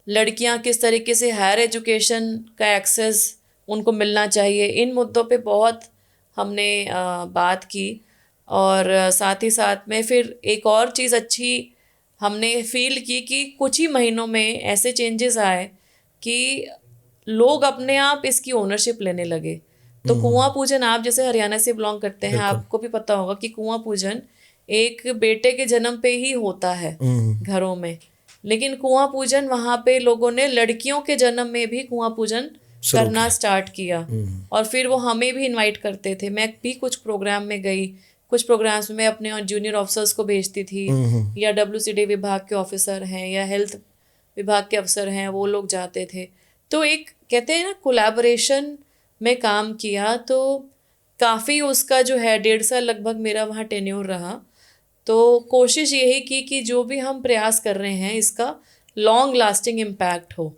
लड़कियां किस तरीके से हायर एजुकेशन का एक्सेस उनको मिलना चाहिए, इन मुद्दों पे बहुत हमने बात की। और साथ ही साथ में फिर एक और चीज़ अच्छी हमने फील की कि कुछ ही महीनों में ऐसे चेंजेस आए कि लोग अपने आप इसकी ओनरशिप लेने लगे। तो कुआं पूजन, आप जैसे हरियाणा से बिलोंग करते हैं, आपको भी पता होगा कि कुआं पूजन एक बेटे के जन्म पे ही होता है घरों में, लेकिन कुआं पूजन वहाँ पे लोगों ने लड़कियों के जन्म में भी कुआं पूजन करना स्टार्ट किया। और फिर वो हमें भी इनवाइट करते थे। मैं भी कुछ प्रोग्राम में गई, कुछ प्रोग्राम्स में अपने जूनियर ऑफिसर्स को भेजती थी, या WCD विभाग के ऑफिसर हैं या हेल्थ विभाग के अफसर हैं, वो लोग जाते थे। तो एक कहते हैं ना कोलैबोरेशन में काम किया। तो काफ़ी उसका जो है 1.5 साल लगभग मेरा वहाँ टेन्योर रहा। तो कोशिश यही की कि जो भी हम प्रयास कर रहे हैं इसका लॉन्ग लास्टिंग इम्पैक्ट हो।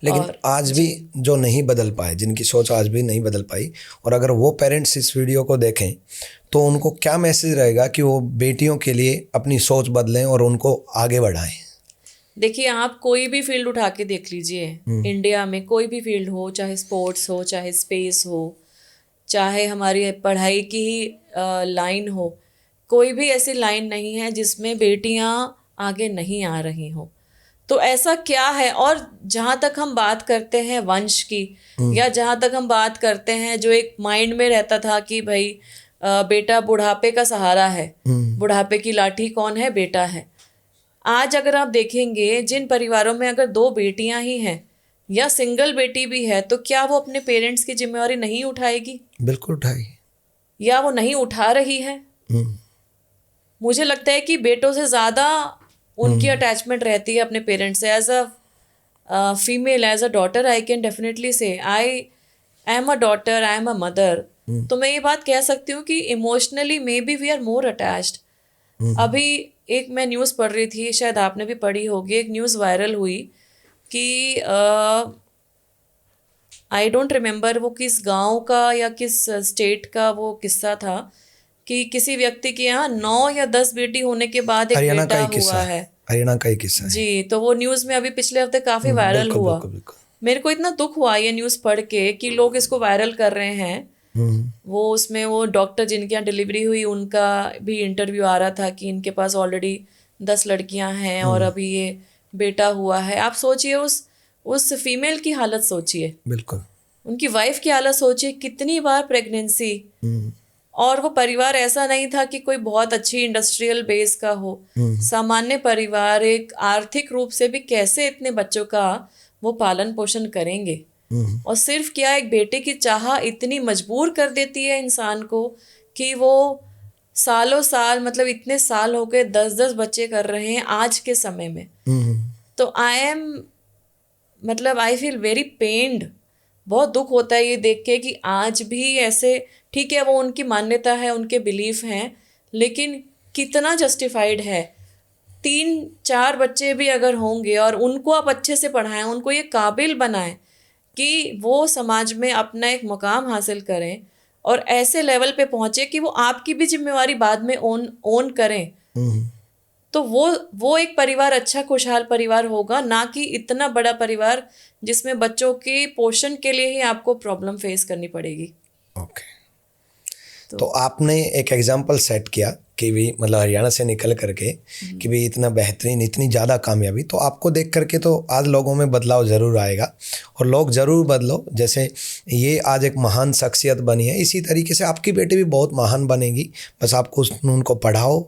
लेकिन आज भी जो नहीं बदल पाए, जिनकी सोच आज भी नहीं बदल पाई, और अगर वो पेरेंट्स इस वीडियो को देखें तो उनको क्या मैसेज रहेगा कि वो बेटियों के लिए अपनी सोच बदलें और उनको आगे बढ़ाएं? देखिए, आप कोई भी फील्ड उठा के देख लीजिए, इंडिया में कोई भी फील्ड हो, चाहे स्पोर्ट्स हो, चाहे स्पेस हो, चाहे हमारी पढ़ाई की ही लाइन हो, कोई भी ऐसी लाइन नहीं है जिसमें बेटियां आगे नहीं आ रही हो। तो ऐसा क्या है? और जहाँ तक हम बात करते हैं वंश की, या जहाँ तक हम बात करते हैं जो एक माइंड में रहता था कि भाई बेटा बुढ़ापे का सहारा है, बुढ़ापे की लाठी कौन है? बेटा है। आज अगर आप देखेंगे जिन परिवारों में अगर 2 बेटियां ही हैं या सिंगल बेटी भी है, तो क्या वो अपने पेरेंट्स की जिम्मेवारी नहीं उठाएगी? बिल्कुल उठाएगी। या वो नहीं उठा रही है? मुझे लगता है कि बेटों से ज़्यादा उनकी अटैचमेंट रहती है अपने पेरेंट्स से। As a female, as a daughter, I can definitely say I am a daughter, I am a mother. तो मैं ये बात कह सकती हूँ कि emotionally maybe we are more attached. अभी एक मैं न्यूज़ पढ़ रही थी, शायद आपने भी पढ़ी होगी, एक न्यूज़ वायरल हुई कि आई डोंट रिमेम्बर वो किस गांव का या किस स्टेट का वो किस्सा था कि किसी व्यक्ति के यहाँ 9 या 10 बेटी होने के बाद एक बेटा हुआ है। हरियाणा का ही किस्सा है जी। तो वो न्यूज़ में अभी पिछले हफ्ते काफ़ी वायरल हुआ। बिल्कुल, बिल्कुल। मेरे को इतना दुख हुआ ये न्यूज़ पढ़ के कि लोग इसको वायरल कर रहे हैं। वो उसमें वो डॉक्टर जिनके यहाँ डिलीवरी हुई उनका भी इंटरव्यू आ रहा था कि इनके पास ऑलरेडी 10 लड़कियां हैं और अभी ये बेटा हुआ है। आप सोचिए उस फीमेल की हालत सोचिए, बिल्कुल, उनकी वाइफ की हालत सोचिए, कितनी बार प्रेगनेंसी। और वो परिवार ऐसा नहीं था कि कोई बहुत अच्छी इंडस्ट्रियल बेस का हो, सामान्य परिवार, एक आर्थिक रूप से भी कैसे इतने बच्चों का वो पालन पोषण करेंगे। और सिर्फ क्या, एक बेटे की चाह इतनी मजबूर कर देती है इंसान को कि वो सालों साल, मतलब इतने साल हो गए 10-10 बच्चे कर रहे हैं आज के समय में। तो आई फील वेरी पेन्ड। बहुत दुख होता है ये देख के कि आज भी ऐसे, ठीक है वो उनकी मान्यता है, उनके बिलीफ हैं, लेकिन कितना जस्टिफाइड है। 3-4 बच्चे भी अगर होंगे और उनको आप अच्छे से पढ़ाएं, उनको ये काबिल बनाएं कि वो समाज में अपना एक मुकाम हासिल करें और ऐसे लेवल पे पहुंचे कि वो आपकी भी जिम्मेवारी बाद में ओन करें, तो वो एक परिवार अच्छा खुशहाल परिवार होगा, ना कि इतना बड़ा परिवार जिसमें बच्चों के पोषण के लिए ही आपको प्रॉब्लम फेस करनी पड़ेगी। ओके। तो आपने एक एग्जाम्पल सेट किया कि भी मतलब हरियाणा से निकल करके कि भी इतना बेहतरीन, इतनी ज़्यादा कामयाबी, तो आपको देख करके तो आज लोगों में बदलाव ज़रूर आएगा और लोग ज़रूर बदलो। जैसे ये आज एक महान शख्सियत बनी है, इसी तरीके से आपकी बेटी भी बहुत महान बनेगी। बस आपको उनको पढ़ाओ,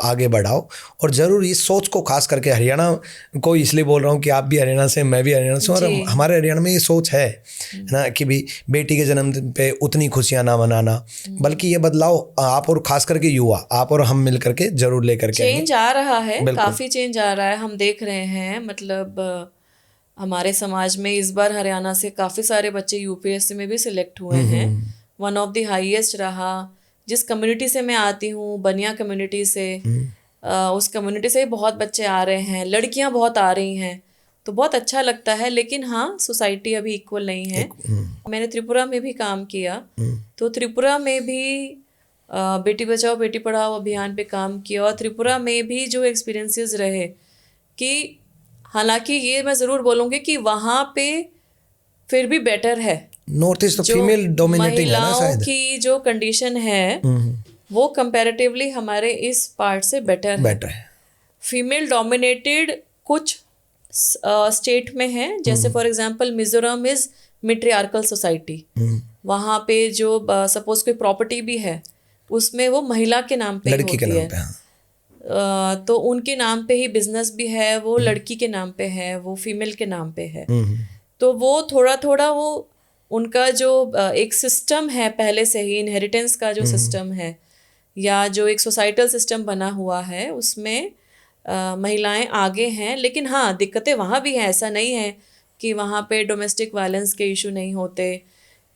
आगे बढ़ाओ और ज़रूर इस सोच को खास करके हरियाणा को इसलिए बोल रहा हूँ कि आप भी हरियाणा से, मैं भी हरियाणा से, और हमारे हरियाणा में ये सोच है ना कि भी बेटी के जन्मदिन पे उतनी खुशियाँ ना मनाना, बल्कि ये बदलाव आप और खास करके युवा, आप और हम मिल करके जरूर लेकर के चेंज आ रहा है, काफ़ी चेंज आ रहा है, हम देख रहे हैं। मतलब हमारे समाज में इस बार हरियाणा से काफ़ी सारे बच्चे यूपीएससी में भी सिलेक्ट हुए हैं। वन ऑफ द हाईएस्ट रहा। जिस कम्युनिटी से मैं आती हूँ, बनिया कम्युनिटी से, उस कम्युनिटी से बहुत बच्चे आ रहे हैं, लड़कियाँ बहुत आ रही हैं, तो बहुत अच्छा लगता है। लेकिन हाँ, सोसाइटी अभी इक्वल नहीं है। मैंने त्रिपुरा में भी काम किया, तो त्रिपुरा में भी बेटी बचाओ बेटी पढ़ाओ अभियान पे काम किया और त्रिपुरा में भी जो एक्सपीरियंसेस रहे कि हालांकि ये मैं ज़रूर बोलूँगी कि वहाँ पे फिर भी बेटर है। नॉर्थ ईस्ट तो फीमेल डोमिनेटिंग है ना शायद। महिलाओं की जो कंडीशन है वो कंपैरेटिवली हमारे इस पार्ट से बेटर है। फीमेल डोमिनेटेड कुछ स्टेट में है, जैसे for example Mizoram is matriarchal society. वहाँ पे जो सपोज कोई प्रॉपर्टी भी है उसमें वो महिला के नाम पे लड़की होती के है। नाम पे, हाँ। तो उनके नाम पे ही बिजनेस भी है, वो लड़की के नाम पे है, वो फीमेल के नाम पे है। तो वो थोड़ा थोड़ा वो उनका जो एक सिस्टम है पहले से ही, इनहेरिटेंस का जो सिस्टम है या जो एक सोसाइटल सिस्टम बना हुआ है उसमें महिलाएं आगे हैं। लेकिन हाँ, दिक्कतें वहाँ भी हैं, ऐसा नहीं है कि वहाँ पे डोमेस्टिक वायलेंस के इशू नहीं होते।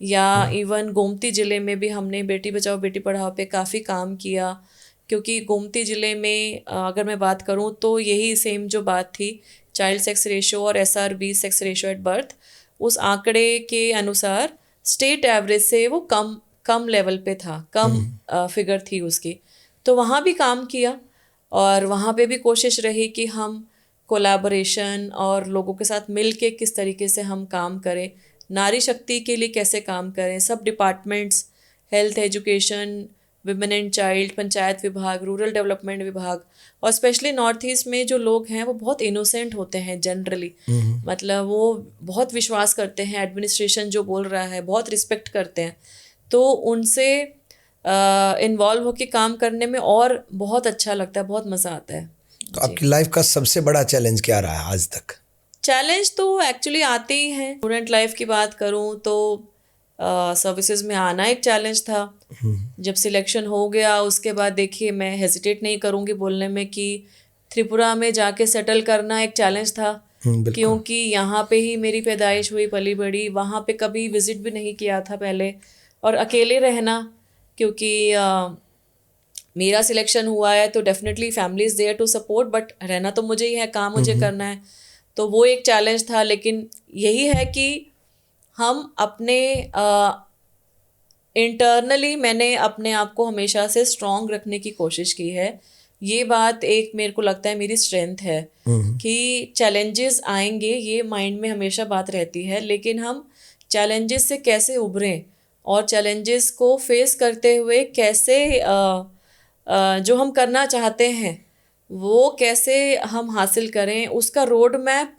या इवन गोमती ज़िले में भी हमने बेटी बचाओ बेटी पढ़ाओ पे काफ़ी काम किया, क्योंकि गोमती ज़िले में अगर मैं बात करूँ तो यही सेम जो बात थी, चाइल्ड सेक्स रेशो और SRB sex ratio at birth, उस आंकड़े के अनुसार स्टेट एवरेज से वो कम लेवल पे था, कम फिगर थी उसकी। तो वहाँ भी काम किया और वहाँ पे भी कोशिश रही कि हम कोलैबोरेशन और लोगों के साथ मिल के किस तरीके से हम काम करें, नारी शक्ति के लिए कैसे काम करें। सब departments, health, education, women and child, panchayat विभाग, रूरल डेवलपमेंट विभाग, और स्पेशली नॉर्थ ईस्ट में जो लोग हैं वो बहुत इनोसेंट होते हैं जनरली। मतलब वो बहुत विश्वास करते हैं, एडमिनिस्ट्रेशन जो बोल रहा है बहुत रिस्पेक्ट करते हैं, तो उनसे इन्वॉल्व होकर काम करने में और बहुत अच्छा लगता है, बहुत मज़ा आता है। तो आपकी लाइफ का सबसे बड़ा चैलेंज क्या रहा है आज तक? चैलेंज तो एक्चुअली आते ही हैं। स्टूडेंट लाइफ की बात करूं तो सर्विसेज में आना एक चैलेंज था। जब सिलेक्शन हो गया उसके बाद देखिए, मैं हेजिटेट नहीं करूंगी बोलने में कि त्रिपुरा में जाके सेटल करना एक चैलेंज था, क्योंकि यहाँ पे ही मेरी पैदाइश हुई, पली बड़ी, वहाँ पे कभी विजिट भी नहीं किया था पहले, और अकेले रहना, क्योंकि मेरा सिलेक्शन हुआ है तो definitely family is there to support, but रहना तो मुझे ही है, काम मुझे करना है, तो वो एक चैलेंज था। लेकिन यही है कि हम अपने इंटरनली मैंने अपने आप को हमेशा से स्ट्रॉन्ग रखने की कोशिश की है। ये बात एक मेरे को लगता है मेरी स्ट्रेंथ है कि चैलेंजेस आएंगे, ये माइंड में हमेशा बात रहती है, लेकिन हम चैलेंजेस से कैसे उभरें और चैलेंजेस को फेस करते हुए कैसे जो हम करना चाहते हैं वो कैसे हम हासिल करें, उसका रोड मैप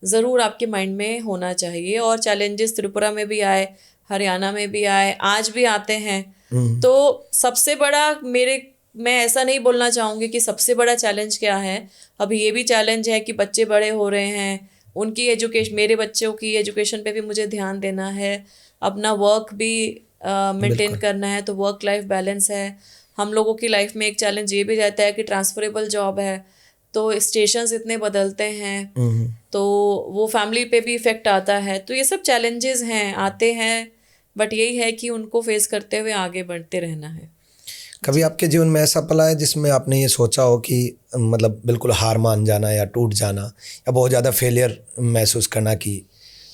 ज़रूर आपके माइंड में होना चाहिए। और चैलेंजेस त्रिपुरा में भी आए, हरियाणा में भी आए, आज भी आते हैं। तो सबसे बड़ा मैं ऐसा नहीं बोलना चाहूँगी कि सबसे बड़ा चैलेंज क्या है। अभी ये भी चैलेंज है कि बच्चे बड़े हो रहे हैं, उनकी एजुकेशन, मेरे बच्चों की एजुकेशन पे भी मुझे ध्यान देना है, अपना वर्क भी मेंटेन करना है, तो वर्क लाइफ बैलेंस है। हम लोगों की लाइफ में एक चैलेंज ये भी रहता है कि ट्रांसफरेबल जॉब है, तो स्टेशंस इतने बदलते हैं, तो वो फैमिली पे भी इफ़ेक्ट आता है। तो ये सब चैलेंजेस हैं, आते हैं, बट यही है कि उनको फेस करते हुए आगे बढ़ते रहना है। कभी आपके जीवन में ऐसा पला है जिसमें आपने ये सोचा हो कि मतलब बिल्कुल हार मान जाना या टूट जाना या बहुत ज़्यादा फेलियर महसूस करना कि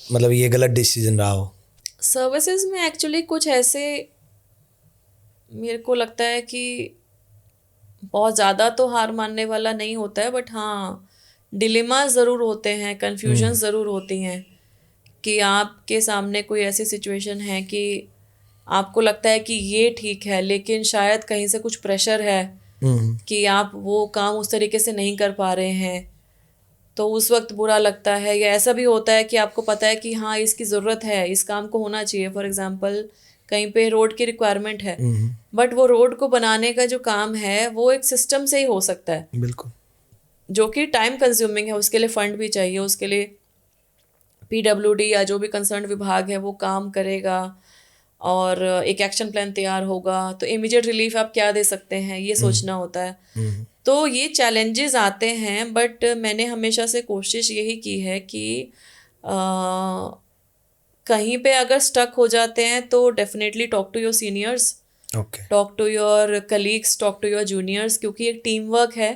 मतलब ये गलत डिसीजन रहा हो? सर्विसेज में एक्चुअली कुछ ऐसे मेरे को लगता है कि बहुत ज़्यादा तो हार मानने वाला नहीं होता है, बट हाँ डिलेमा ज़रूर होते हैं, कन्फ्यूजन ज़रूर होती हैं कि आपके सामने कोई ऐसी सिचुएशन है कि आपको लगता है कि ये ठीक है, लेकिन शायद कहीं से कुछ प्रेशर है कि आप वो काम उस तरीके से नहीं कर पा रहे हैं, तो उस वक्त बुरा लगता है। या ऐसा भी होता है कि आपको पता है कि हाँ इसकी ज़रूरत है, इस काम को होना चाहिए। फॉर एग्जांपल कहीं पे रोड की रिक्वायरमेंट है, बट वो रोड को बनाने का जो काम है वो एक सिस्टम से ही हो सकता है, बिल्कुल, जो कि टाइम कंज्यूमिंग है, उसके लिए फंड भी चाहिए, उसके लिए पीडब्ल्यूडी या जो भी कंसर्न विभाग है वो काम करेगा और एक एक्शन प्लान तैयार होगा, तो इमीडिएट रिलीफ आप क्या दे सकते हैं ये सोचना होता है। तो ये चैलेंजेस आते हैं, बट मैंने हमेशा से कोशिश यही की है कि कहीं पे अगर स्टक हो जाते हैं तो definitely talk to your seniors, okay, talk to your colleagues, talk to your juniors, क्योंकि एक टीम वर्क है,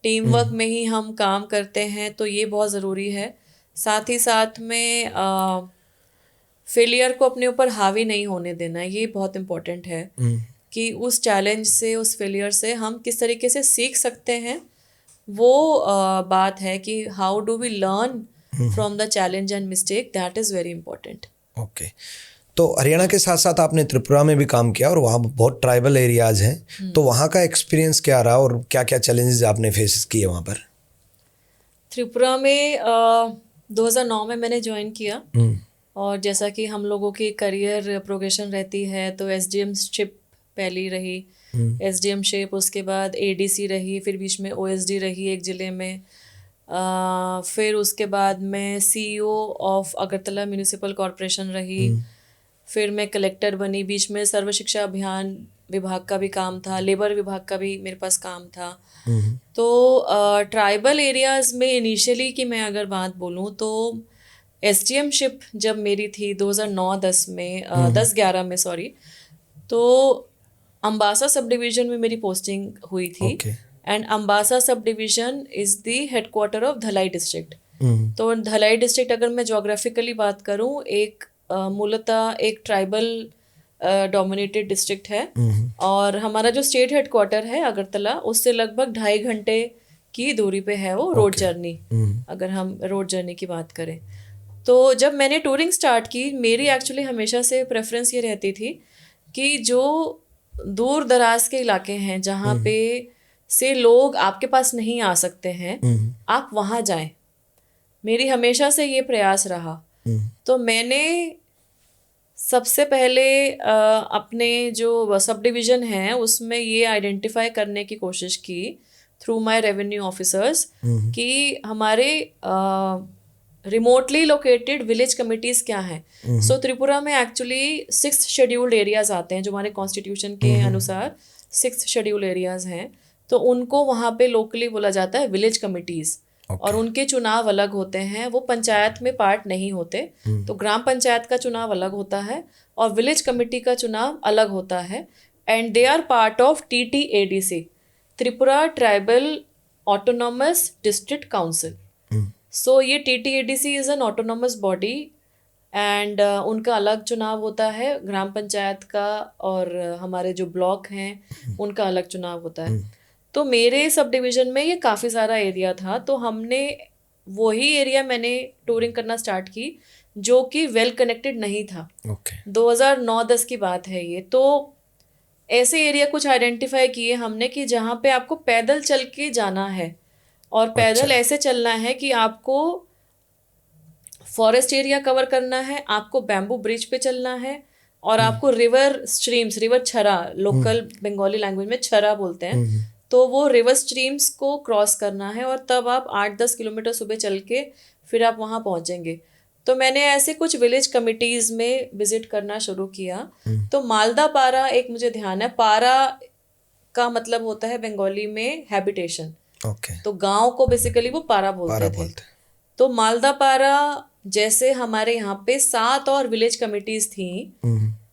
टीम वर्क में ही हम काम करते हैं, तो ये बहुत ज़रूरी है। साथ ही साथ में फेलियर को अपने ऊपर हावी नहीं होने देना, ये बहुत इम्पोर्टेंट है कि उस चैलेंज से, उस फेलियर से हम किस तरीके से सीख सकते हैं, वो बात है कि how do we learn from the challenge and mistake, that is very important. Okay. तो हरियाणा के साथ साथ आपने त्रिपुरा में भी काम किया और वहाँ बहुत ट्राइबल एरियाज़ हैं, तो वहाँ का एक्सपीरियंस क्या रहा और क्या क्या चैलेंजेस आपने फेस किए वहाँ पर? त्रिपुरा में 2009 में मैंने ज्वाइन किया, और जैसा कि हम लोगों की करियर प्रोग्रेशन रहती है, तो एसडीएमशिप पहली रही, एसडीएमशिप, उसके बाद एडीसी रही, फिर बीच में ओएसडी रही एक ज़िले में, फिर उसके बाद मैं CEO of Agartala municipal corporation रही, फिर मैं कलेक्टर बनी, बीच में सर्व शिक्षा अभियान विभाग का भी काम था, लेबर विभाग का भी मेरे पास काम था। तो ट्राइबल एरियाज़ में इनिशियली की मैं अगर बात बोलूँ तो एसडीएमशिप जब मेरी थी 2009-10 में 10-11 में सॉरी, तो अम्बासा सब डिवीज़न में मेरी पोस्टिंग हुई थी, and Ambassa sub division is the headquarter of Dhalai district. तो धलाई डिस्ट्रिक्ट अगर मैं जोग्राफिकली बात करूँ, एक मूलतः एक ट्राइबल डोमिनेटेड डिस्ट्रिक्ट है, और हमारा जो स्टेट हेडक्वार्टर है अगरतला, उससे लगभग 2.5 घंटे की दूरी पे है वो रोड जर्नी, अगर हम रोड जर्नी की बात करें। तो जब मैंने टूरिंग स्टार्ट की, मेरी एक्चुअली हमेशा से प्रेफरेंस ये रहती थी कि जो दूर दराज के इलाके हैं जहाँ पे से लोग आपके पास नहीं आ सकते हैं, आप वहाँ जाएं, मेरी हमेशा से ये प्रयास रहा। तो मैंने सबसे पहले अपने जो सब डिवीज़न हैं उसमें ये आइडेंटिफाई करने की कोशिश की थ्रू माय रेवेन्यू ऑफिसर्स कि हमारे रिमोटली लोकेटेड विलेज कमिटीज़ क्या हैं। सो त्रिपुरा में एक्चुअली 6 शेड्यूल्ड एरियाज़ आते हैं, जो हमारे कॉन्स्टिट्यूशन के अनुसार 6 शेड्यूल्ड एरियाज़ हैं, तो उनको वहाँ पे लोकली बोला जाता है विलेज कमिटीज़। और उनके चुनाव अलग होते हैं, वो पंचायत में पार्ट नहीं होते, तो ग्राम पंचायत का चुनाव अलग होता है और विलेज कमेटी का चुनाव अलग होता है, and they are part of TTADC, Tripura tribal autonomous district council. So ये TTADC is an autonomous body, and उनका अलग चुनाव होता है ग्राम पंचायत का, और हमारे जो ब्लॉक हैं उनका अलग चुनाव होता है। तो मेरे सब डिवीज़न में ये काफ़ी सारा एरिया था, तो हमने वही एरिया मैंने टूरिंग करना स्टार्ट की जो कि वेल कनेक्टेड नहीं था। 2009-10 की बात है ये। तो ऐसे एरिया कुछ आइडेंटिफाई किए हमने कि जहाँ पे आपको पैदल चल के जाना है, और पैदल ऐसे चलना है कि आपको फॉरेस्ट एरिया कवर करना है, आपको बैम्बू ब्रिज पे चलना है, और आपको रिवर स्ट्रीम्स, रिवर छरा, लोकल बंगाली लैंग्वेज में छरा बोलते हैं, तो वो रिवर स्ट्रीम्स को क्रॉस करना है, और तब आप 8-10 किलोमीटर सुबह चल के फिर आप वहाँ पहुँचेंगे। तो मैंने ऐसे कुछ विलेज कमिटीज़ में विजिट करना शुरू किया। तो मालदा पारा एक मुझे ध्यान है, पारा का मतलब होता है बंगाली में हैबिटेशन, तो गांव को बेसिकली वो पारा बोलते थे। तो मालदा पारा जैसे हमारे यहाँ पे 7 और विलेज कमिटीज़ थी,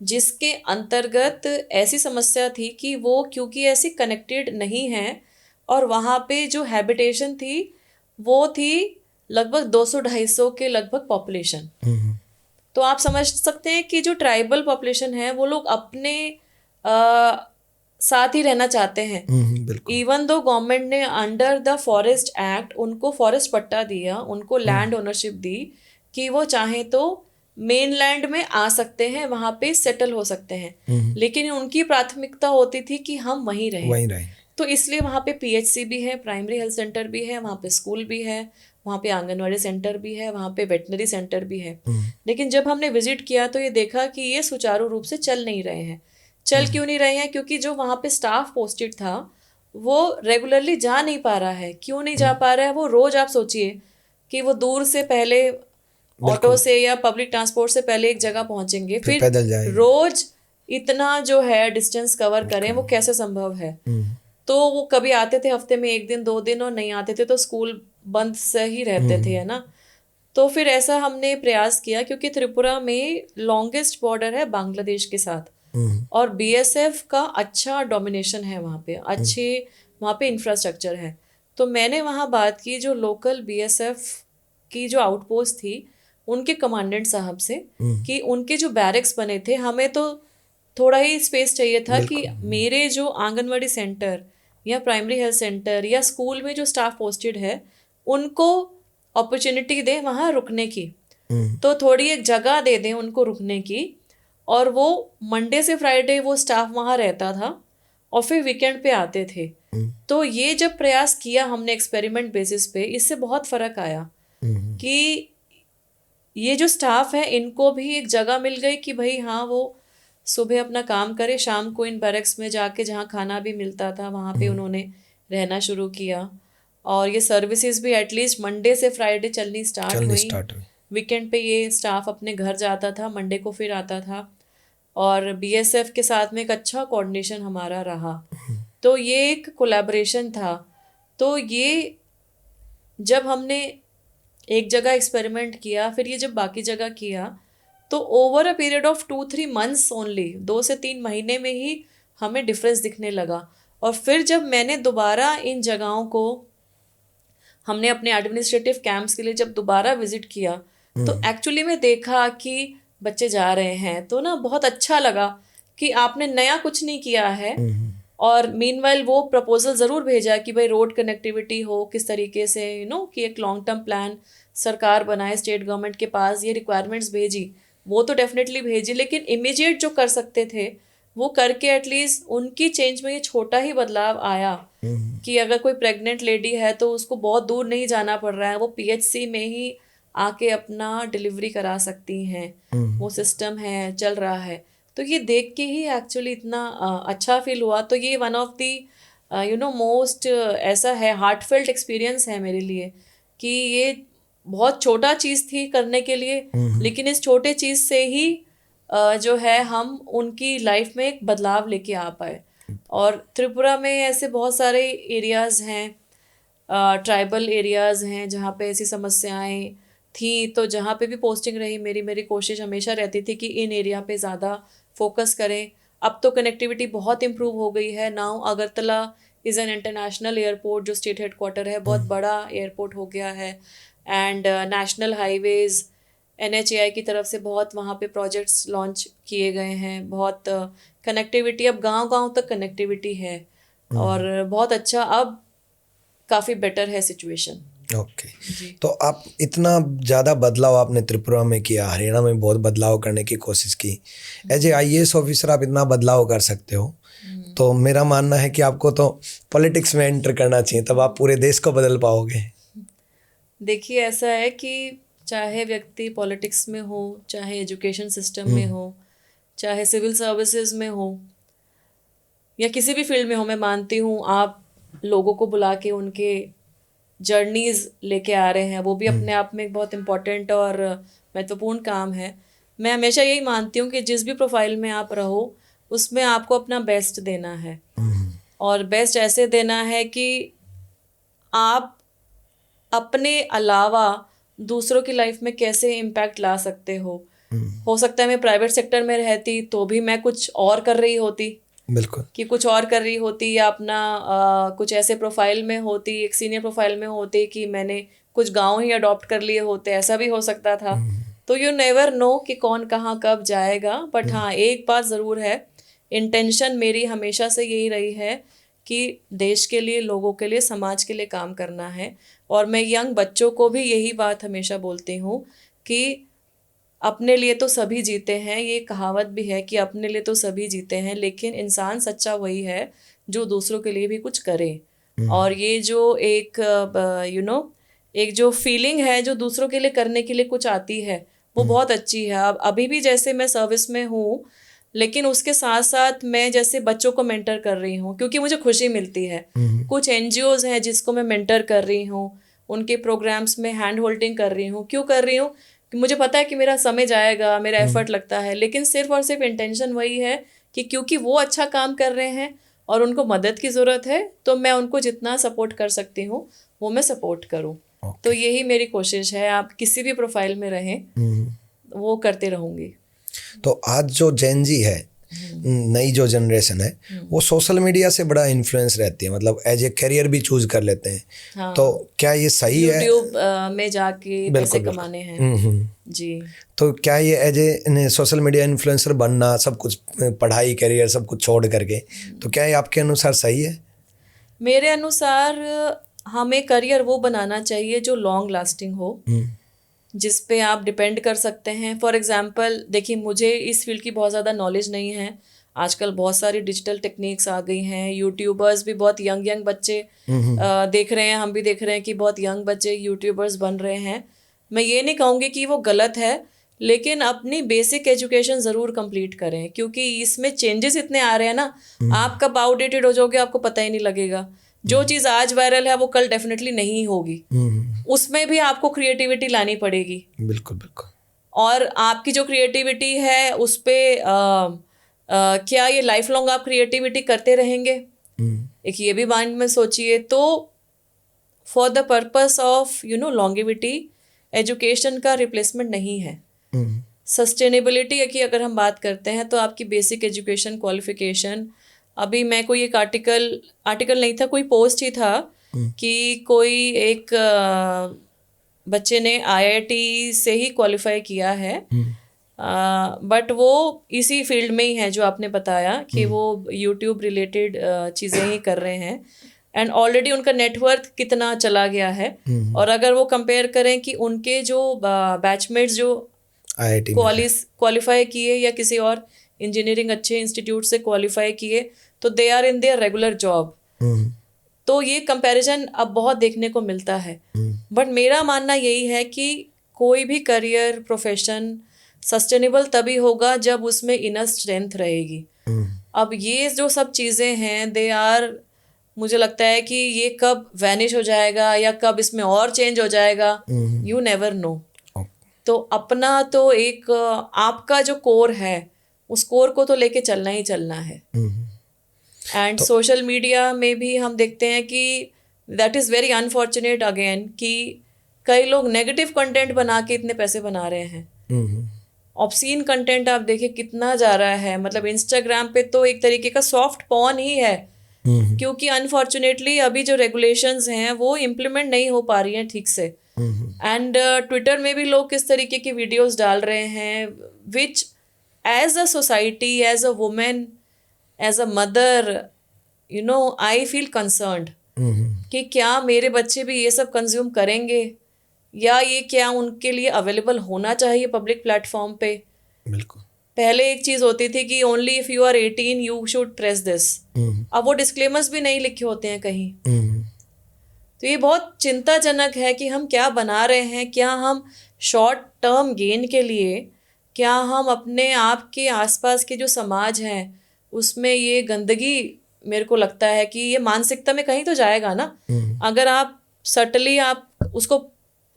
जिसके अंतर्गत ऐसी समस्या थी कि वो क्योंकि ऐसी कनेक्टेड नहीं है, और वहाँ पे जो हैबिटेशन थी वो थी लगभग 200-250 के लगभग पॉपुलेशन। तो आप समझ सकते हैं कि जो ट्राइबल पॉपुलेशन है वो लोग अपने साथ ही रहना चाहते हैं। बिल्कुल। इवन दो गवर्नमेंट ने अंडर द फॉरेस्ट एक्ट उनको फॉरेस्ट पट्टा दिया, उनको लैंड ओनरशिप दी कि वो चाहे तो मेन लैंड में आ सकते हैं, वहां पे सेटल हो सकते हैं, लेकिन उनकी प्राथमिकता होती थी कि हम वहीं रहें। तो इसलिए वहाँ पे पीएचसी भी है, प्राइमरी हेल्थ सेंटर भी है, वहाँ पे स्कूल भी है, वहाँ पे आंगनवाड़ी सेंटर भी है, वहाँ पे वेटनरी सेंटर भी है। लेकिन जब हमने विजिट किया तो ये देखा कि ये सुचारू रूप से चल नहीं रहे हैं। चल क्यों नहीं रहे हैं? क्योंकि जो वहाँ पे स्टाफ पोस्टेड था वो रेगुलरली जा नहीं पा रहा है। क्यों नहीं जा पा रहा है? वो रोज आप सोचिए कि वो दूर से पहले ऑटो से या पब्लिक ट्रांसपोर्ट से पहले एक जगह पहुंचेंगे, फिर पैदल जाएंगे, रोज इतना जो है डिस्टेंस कवर करें, वो कैसे संभव है? तो वो कभी आते थे हफ्ते में 1 दिन 2 दिन, और नहीं आते थे तो स्कूल बंद से ही रहते थे, है ना। तो फिर ऐसा हमने प्रयास किया, क्योंकि त्रिपुरा में लॉन्गेस्ट बॉर्डर है बांग्लादेश के साथ, और बीएसएफ का अच्छा डोमिनेशन है वहाँ पे, अच्छे वहाँ पे इंफ्रास्ट्रक्चर है। तो मैंने वहाँ बात की जो लोकल बीएसएफ की जो आउटपोस्ट थी उनके कमांडेंट साहब से, कि उनके जो बैरक्स बने थे, हमें तो थोड़ा ही स्पेस चाहिए था कि मेरे जो आंगनवाड़ी सेंटर या प्राइमरी हेल्थ सेंटर या स्कूल में जो स्टाफ पोस्टेड है उनको अपॉर्चुनिटी दें वहाँ रुकने की, तो थोड़ी एक जगह दे दें उनको रुकने की। और वो मंडे से फ्राइडे वो स्टाफ वहाँ रहता था और फिर वीकेंड पे आते थे। तो ये जब प्रयास किया हमने एक्सपेरिमेंट बेसिस पे, इससे बहुत फर्क आया कि ये जो स्टाफ है इनको भी एक जगह मिल गई कि भाई हाँ वो सुबह अपना काम करे, शाम को इन बैरक्स में जाके जहाँ खाना भी मिलता था वहाँ पे उन्होंने रहना शुरू किया। और ये सर्विसेज भी एटलीस्ट मंडे से फ्राइडे चलनी स्टार्ट हुई। वीकेंड पे ये स्टाफ अपने घर जाता था, मंडे को फिर आता था, और बीएसएफ के साथ में एक अच्छा कोऑर्डिनेशन हमारा रहा। तो ये एक कोलैबोरेशन था। तो ये जब हमने एक जगह एक्सपेरिमेंट किया, फिर ये जब बाकी जगह किया, तो over a period of 2-3 months only, 2 से 3 महीने में ही हमें डिफरेंस दिखने लगा। और फिर जब मैंने दोबारा इन जगहों को, हमने अपने एडमिनिस्ट्रेटिव कैंप्स के लिए जब दोबारा विजिट किया, तो एक्चुअली में देखा कि बच्चे जा रहे हैं, तो ना बहुत अच्छा लगा कि आपने नया कुछ नहीं किया है। और मीनवाइल वो प्रपोजल ज़रूर भेजा कि भाई रोड कनेक्टिविटी हो किस तरीके से, कि एक लॉन्ग टर्म प्लान सरकार बनाए, स्टेट गवर्नमेंट के पास ये रिक्वायरमेंट्स भेजी, वो तो डेफिनेटली भेजी, लेकिन इमीडिएट जो कर सकते थे वो करके एटलीस्ट उनकी चेंज में ये छोटा ही बदलाव आया कि अगर कोई प्रेग्नेंट लेडी है तो उसको बहुत दूर नहीं जाना पड़ रहा है, वो पीएचसी में ही आके अपना डिलीवरी करा सकती हैं। वो सिस्टम है, चल रहा है। तो ये देख के ही एक्चुअली इतना अच्छा फील हुआ। तो ये वन ऑफ दी मोस्ट ऐसा है हार्टफेल्ट एक्सपीरियंस है मेरे लिए कि ये बहुत छोटा चीज़ थी करने के लिए, लेकिन इस छोटे चीज़ से ही जो है हम उनकी लाइफ में एक बदलाव लेके आ पाए। और त्रिपुरा में ऐसे बहुत सारे एरियाज़ हैं, ट्राइबल एरियाज़ हैं जहाँ पे ऐसी समस्याएं थी। तो जहाँ पे भी पोस्टिंग रही, मेरी कोशिश हमेशा रहती थी कि इन एरिया पे ज़्यादा फोकस करें। अब तो कनेक्टिविटी बहुत इम्प्रूव हो गई है। Now Agartala is an international airport, जो स्टेट हेडक्वार्टर है, बहुत बड़ा एयरपोर्ट हो गया है। एंड नेशनल हाईवेज़ NHAI की तरफ से बहुत वहाँ पे प्रोजेक्ट्स लॉन्च किए गए हैं। बहुत कनेक्टिविटी, अब गांव-गांव तक कनेक्टिविटी है, और बहुत अच्छा, अब काफ़ी बेटर है सिचुएशन। ओके। तो आप इतना ज़्यादा बदलाव आपने त्रिपुरा में किया, हरियाणा में बहुत बदलाव करने की कोशिश की, एज ए IAS ऑफिसर आप इतना बदलाव कर सकते हो, तो मेरा मानना है कि आपको तो पॉलिटिक्स में एंटर करना चाहिए, तब आप पूरे देश को बदल पाओगे। देखिए ऐसा है कि चाहे व्यक्ति पॉलिटिक्स में हो, चाहे एजुकेशन सिस्टम में हो, चाहे सिविल सर्विसेज में हो, या किसी भी फील्ड में हो, मैं मानती हूँ आप लोगों को बुला के उनके जर्नीज़ लेके आ रहे हैं, वो भी अपने आप में एक बहुत इम्पोर्टेंट और महत्वपूर्ण काम है। मैं हमेशा यही मानती हूँ कि जिस भी प्रोफाइल में आप रहो उसमें आपको अपना बेस्ट देना है, और बेस्ट ऐसे देना है कि आप अपने अलावा दूसरों की लाइफ में कैसे इम्पैक्ट ला सकते हो। हो सकता है मैं प्राइवेट सेक्टर में रहती तो भी मैं कुछ और कर रही होती, बिल्कुल। कि कुछ और कर रही होती, या अपना कुछ ऐसे प्रोफाइल में होती, एक सीनियर प्रोफाइल में होती कि मैंने कुछ गांव ही अडॉप्ट कर लिए होते, ऐसा भी हो सकता था। तो यू नेवर नो कि कौन कहाँ कब जाएगा। बट हाँ, एक बात ज़रूर है, इंटेंशन मेरी हमेशा से यही रही है कि देश के लिए, लोगों के लिए, समाज के लिए काम करना है। और मैं यंग बच्चों को भी यही बात हमेशा बोलती हूँ कि अपने लिए तो सभी जीते हैं, ये कहावत भी है कि अपने लिए तो सभी जीते हैं, लेकिन इंसान सच्चा वही है जो दूसरों के लिए भी कुछ करे। और ये जो एक एक जो फीलिंग है जो दूसरों के लिए करने के लिए कुछ आती है, वो बहुत अच्छी है। अब अभी भी जैसे मैं सर्विस में हूँ, लेकिन उसके साथ साथ मैं जैसे बच्चों को मेंटर कर रही हूँ क्योंकि मुझे खुशी मिलती है। कुछ एनजीओज हैं जिसको मैं मेंटर कर रही हूँ, उनके प्रोग्राम्स में हैंड होल्डिंग कर रही हूँ। क्यों कर रही हूँ? कि मुझे पता है कि मेरा समय जाएगा, मेरा एफर्ट लगता है, लेकिन सिर्फ और सिर्फ इंटेंशन वही है कि क्योंकि वो अच्छा काम कर रहे हैं और उनको मदद की ज़रूरत है, तो मैं उनको जितना सपोर्ट कर सकती हूँ वो मैं सपोर्ट करूँ। तो यही मेरी कोशिश है। आप किसी भी प्रोफाइल में रहें, वो करते रहूँगी। तो आज जो जेन जी है, नई जो जनरेशन है, वो सोशल मीडिया से बड़ा इन्फ्लुएंस रहती है, मतलब एज ए करियर भी चूज कर लेते हैं। हाँ, तो क्या ये सही है? यूट्यूब में जाके पैसे कमाने हैं। जी। तो क्या ये as a social media influencer बनना, सब कुछ पढ़ाई, करियर सब कुछ छोड़ करके, तो क्या ये आपके अनुसार सही है? मेरे अनुसार हमें करियर वो बनाना चाहिए जो लॉन्ग लास्टिंग हो, जिस पे आप डिपेंड कर सकते हैं। फॉर एग्जांपल देखिए, मुझे इस फील्ड की बहुत ज़्यादा नॉलेज नहीं है। आजकल बहुत सारी डिजिटल टेक्निक्स आ गई हैं, यूट्यूबर्स भी बहुत यंग बच्चे देख रहे हैं, हम भी देख रहे हैं कि बहुत यंग बच्चे यूट्यूबर्स बन रहे हैं। मैं ये नहीं कहूँगी कि वो गलत है, लेकिन अपनी बेसिक एजुकेशन ज़रूर कंप्लीट करें, क्योंकि इसमें चेंजेस इतने आ रहे हैं ना, आप कब आउटडेटेड हो जाओगे आपको पता ही नहीं लगेगा। जो चीज़ आज वायरल है वो कल डेफिनेटली नहीं होगी, उसमें भी आपको क्रिएटिविटी लानी पड़ेगी। बिल्कुल बिल्कुल। और आपकी जो क्रिएटिविटी है उस पर क्या ये लाइफ लॉन्ग आप क्रिएटिविटी करते रहेंगे? एक ये भी माइंड में सोचिए। तो for the purpose of longevity, education का रिप्लेसमेंट नहीं है। सस्टेनेबिलिटी की अगर हम बात करते हैं तो आपकी बेसिक एजुकेशन क्वालिफिकेशन, अभी मैं कोई एक आर्टिकल नहीं था, कोई पोस्ट ही था कि कोई एक बच्चे ने आईआईटी से ही क्वालिफाई किया है, बट वो इसी फील्ड में ही है जो आपने बताया कि वो यूट्यूब रिलेटेड चीज़ें ही कर रहे हैं, एंड ऑलरेडी उनका नेटवर्क कितना चला गया है। और अगर वो कंपेयर करें कि उनके जो बैचमेट्स जो आईआईटी क्वालिफाई किए या किसी और इंजीनियरिंग अच्छे इंस्टीट्यूट से क्वालिफाई किए, तो they are in their regular job. तो ये कंपैरिजन अब बहुत देखने को मिलता है। बट मेरा मानना यही है कि कोई भी करियर, प्रोफेशन सस्टेनेबल तभी होगा जब उसमें इनर स्ट्रेंथ रहेगी। अब ये जो सब चीज़ें हैं, दे आर, मुझे लगता है कि ये कब वैनिश हो जाएगा या कब इसमें और चेंज हो जाएगा, यू नेवर नो। तो अपना तो एक आपका जो कोर है, उस कोर को तो लेके चलना ही चलना है। एंड सोशल मीडिया में भी हम देखते हैं कि that is very unfortunate again कि कई लोग नेगेटिव कंटेंट बना के इतने पैसे बना रहे हैं। ऑब्सीन कंटेंट आप देखिए कितना जा रहा है, मतलब इंस्टाग्राम पे तो एक तरीके का सॉफ्ट पॉर्न ही है, क्योंकि अनफॉर्चुनेटली अभी जो रेगुलेशंस हैं वो इम्प्लीमेंट नहीं हो पा रही हैं ठीक से। एंड ट्विटर में भी लोग किस तरीके की वीडियोस डाल रहे हैं, which as a society, as a women, as a mother, I feel concerned कि क्या मेरे बच्चे भी ये सब कंज्यूम करेंगे, या ये क्या उनके लिए अवेलेबल होना चाहिए पब्लिक प्लेटफॉर्म पे। बिल्कुल। पहले एक चीज़ होती थी कि only if you are 18 you should press this. अब वो डिस्क्लेमर्स भी नहीं लिखे होते हैं कहीं। तो ये बहुत चिंताजनक है कि हम क्या बना रहे हैं। क्या हम शॉर्ट टर्म गेन के लिए, क्या हम अपने आप के आसपास के जो समाज हैं उसमें ये गंदगी, मेरे को लगता है कि ये मानसिकता में कहीं तो जाएगा ना। अगर आप सटली आप उसको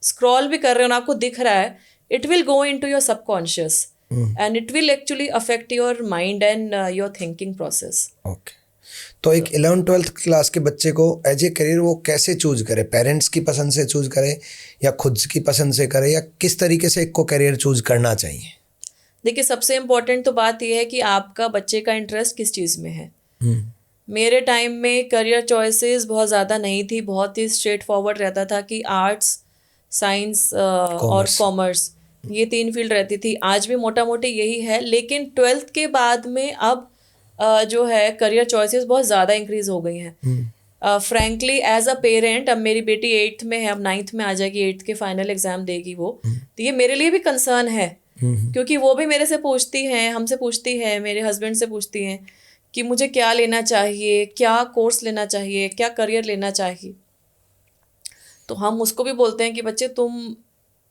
स्क्रॉल भी कर रहे हो ना, आपको दिख रहा है, it will go into your subconscious and it will actually affect your mind and your thinking process. Okay. तो एक 11th-12th क्लास के बच्चे को एज ए करियर वो कैसे चूज करे? पेरेंट्स की पसंद से चूज करे या खुद की पसंद से करे, या किस तरीके से एक को करियर चूज करना चाहिए? देखिए सबसे इम्पोर्टेंट तो बात यह है कि आपका बच्चे का इंटरेस्ट किस चीज़ में है। मेरे टाइम में करियर चॉइसेस बहुत ज़्यादा नहीं थी, बहुत ही स्ट्रेट फॉरवर्ड रहता था कि आर्ट्स, साइंस और कॉमर्स, ये 3 फील्ड रहती थी। आज भी मोटा मोटी यही है, लेकिन 12th के बाद में अब जो है करियर चॉइसेस बहुत ज़्यादा इंक्रीज हो गई हैं। फ्रैंकली एज अ पेरेंट, अब मेरी बेटी 8th में है, अब 9th में आ जाएगी, 8th के फाइनल एग्जाम देगी वो, तो ये मेरे लिए भी कंसर्न है, क्योंकि वो भी मेरे से पूछती हैं, हमसे पूछती है, मेरे हस्बैंड से पूछती हैं कि मुझे क्या लेना चाहिए, क्या कोर्स लेना चाहिए, क्या करियर लेना चाहिए। तो हम उसको भी बोलते हैं कि बच्चे तुम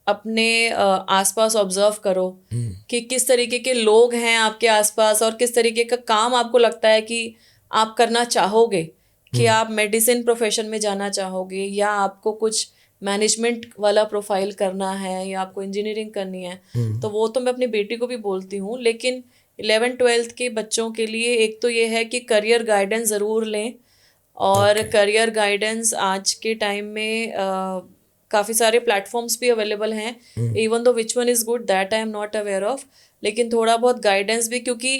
अपने आसपास ऑब्जर्व करो कि किस तरीके के लोग हैं आपके आसपास और किस तरीके का काम आपको लगता है कि आप करना चाहोगे, कि आप मेडिसिन प्रोफेशन में जाना चाहोगे या आपको कुछ मैनेजमेंट वाला प्रोफाइल करना है या आपको इंजीनियरिंग करनी है। तो वो तो मैं अपनी बेटी को भी बोलती हूँ, लेकिन 11th-12th के बच्चों के लिए एक तो ये है कि करियर गाइडेंस ज़रूर लें, और करियर गाइडेंस आज के टाइम में काफ़ी सारे प्लेटफॉर्म्स भी अवेलेबल हैं, even though which one is good that I am not aware of, लेकिन थोड़ा बहुत गाइडेंस भी, क्योंकि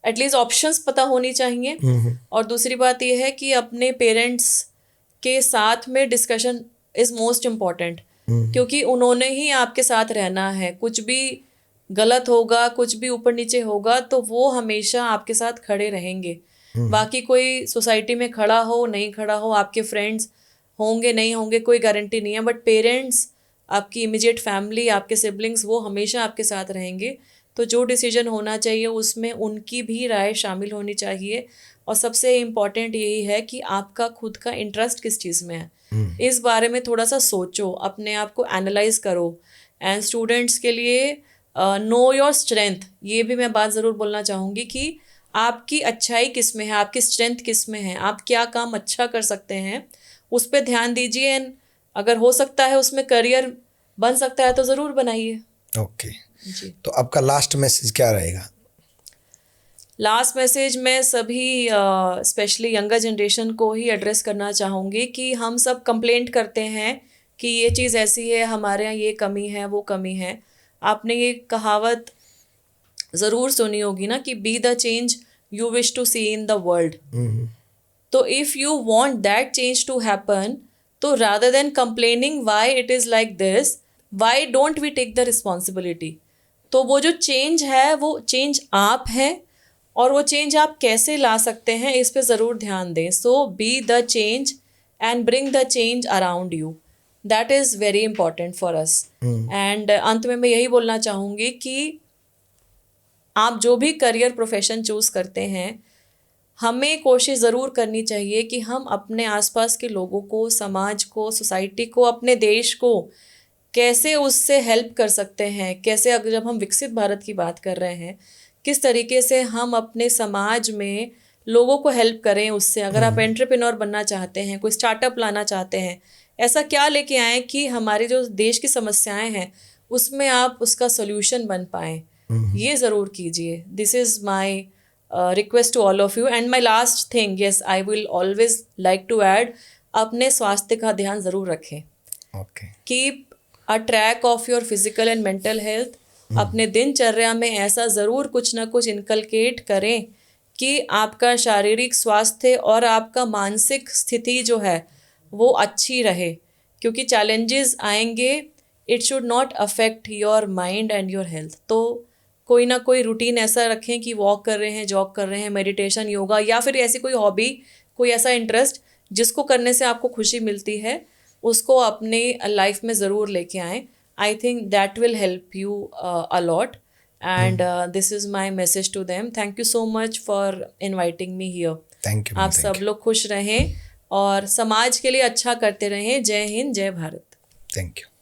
एटलीस्ट ऑप्शंस पता होनी चाहिए। और दूसरी बात यह है कि अपने पेरेंट्स के साथ में डिस्कशन इज़ मोस्ट इम्पॉर्टेंट, क्योंकि उन्होंने ही आपके साथ रहना है। कुछ भी गलत होगा, कुछ भी ऊपर नीचे होगा, तो वो हमेशा आपके साथ खड़े रहेंगे। बाकी कोई सोसाइटी में खड़ा हो नहीं खड़ा हो, आपके फ्रेंड्स होंगे नहीं होंगे, कोई गारंटी नहीं है, बट पेरेंट्स, आपकी इमीडिएट फैमिली, आपके सिबलिंग्स, वो हमेशा आपके साथ रहेंगे। तो जो डिसीजन होना चाहिए उसमें उनकी भी राय शामिल होनी चाहिए, और सबसे इम्पॉर्टेंट यही है कि आपका खुद का इंटरेस्ट किस चीज़ में है। इस बारे में थोड़ा सा सोचो, अपने आप को एनालाइज करो। एंड स्टूडेंट्स के लिए नो योर स्ट्रेंथ, ये भी मैं बात ज़रूर बोलना चाहूँगी कि आपकी अच्छाई किस में है, आपकी स्ट्रेंथ किस में है, आप क्या काम अच्छा कर सकते हैं, उस पर ध्यान दीजिए। एंड अगर हो सकता है उसमें करियर बन सकता है तो ज़रूर बनाइए। ओके जी। तो आपका लास्ट मैसेज क्या रहेगा? लास्ट मैसेज मैं सभी स्पेशली यंगर जनरेशन को ही एड्रेस करना चाहूँगी कि हम सब कंप्लेंट करते हैं कि ये चीज़ ऐसी है, हमारे यहाँ ये कमी है, वो कमी है। आपने ये कहावत ज़रूर सुनी होगी ना कि be the change you wish to see in the world. तो if you want that change to happen, तो rather than complaining why it is like this, why don't we take the responsibility. तो वो जो change है वो change आप हैं, और वो चेंज आप कैसे ला सकते हैं इस पे ज़रूर ध्यान दें। So be the change and bring the change around you, that is very important for us. And अंत में मैं यही बोलना चाहूँगी कि आप जो भी करियर प्रोफेशन चूज़ करते हैं, हमें कोशिश ज़रूर करनी चाहिए कि हम अपने आसपास के लोगों को, समाज को, सोसाइटी को, अपने देश को कैसे उससे हेल्प कर सकते हैं, कैसे, अगर जब हम विकसित भारत की बात कर रहे हैं, किस तरीके से हम अपने समाज में लोगों को हेल्प करें उससे। अगर आप एंटरप्रेन्योर बनना चाहते हैं, कोई स्टार्टअप लाना चाहते हैं, ऐसा क्या लेके आएँ कि हमारे जो देश की समस्याएं हैं उसमें आप उसका सोल्यूशन बन पाएँ, ये ज़रूर कीजिए। This is my request to all of you. And my last thing, yes I will always like to add, अपने स्वास्थ्य का ध्यान ज़रूर रखें। Keep a track of your physical and mental health. अपने दिनचर्या में ऐसा ज़रूर कुछ ना कुछ इनकलकेट करें कि आपका शारीरिक स्वास्थ्य और आपका मानसिक स्थिति जो है वो अच्छी रहे, क्योंकि चैलेंजेस आएंगे, it should not affect your mind and your health. तो कोई ना कोई रूटीन ऐसा रखें कि वॉक कर रहे हैं, जॉग कर रहे हैं, मेडिटेशन, योगा, या फिर ऐसी कोई हॉबी, कोई ऐसा इंटरेस्ट जिसको करने से आपको खुशी मिलती है, उसको अपने लाइफ में ज़रूर लेके आएँ। I think that will help you a lot, and this is my message to them. Thank you so much for inviting me here. Thank you. आप सब लोग खुश रहें और समाज के लिए अच्छा करते रहें। जय हिंद, जय भारत। Thank you.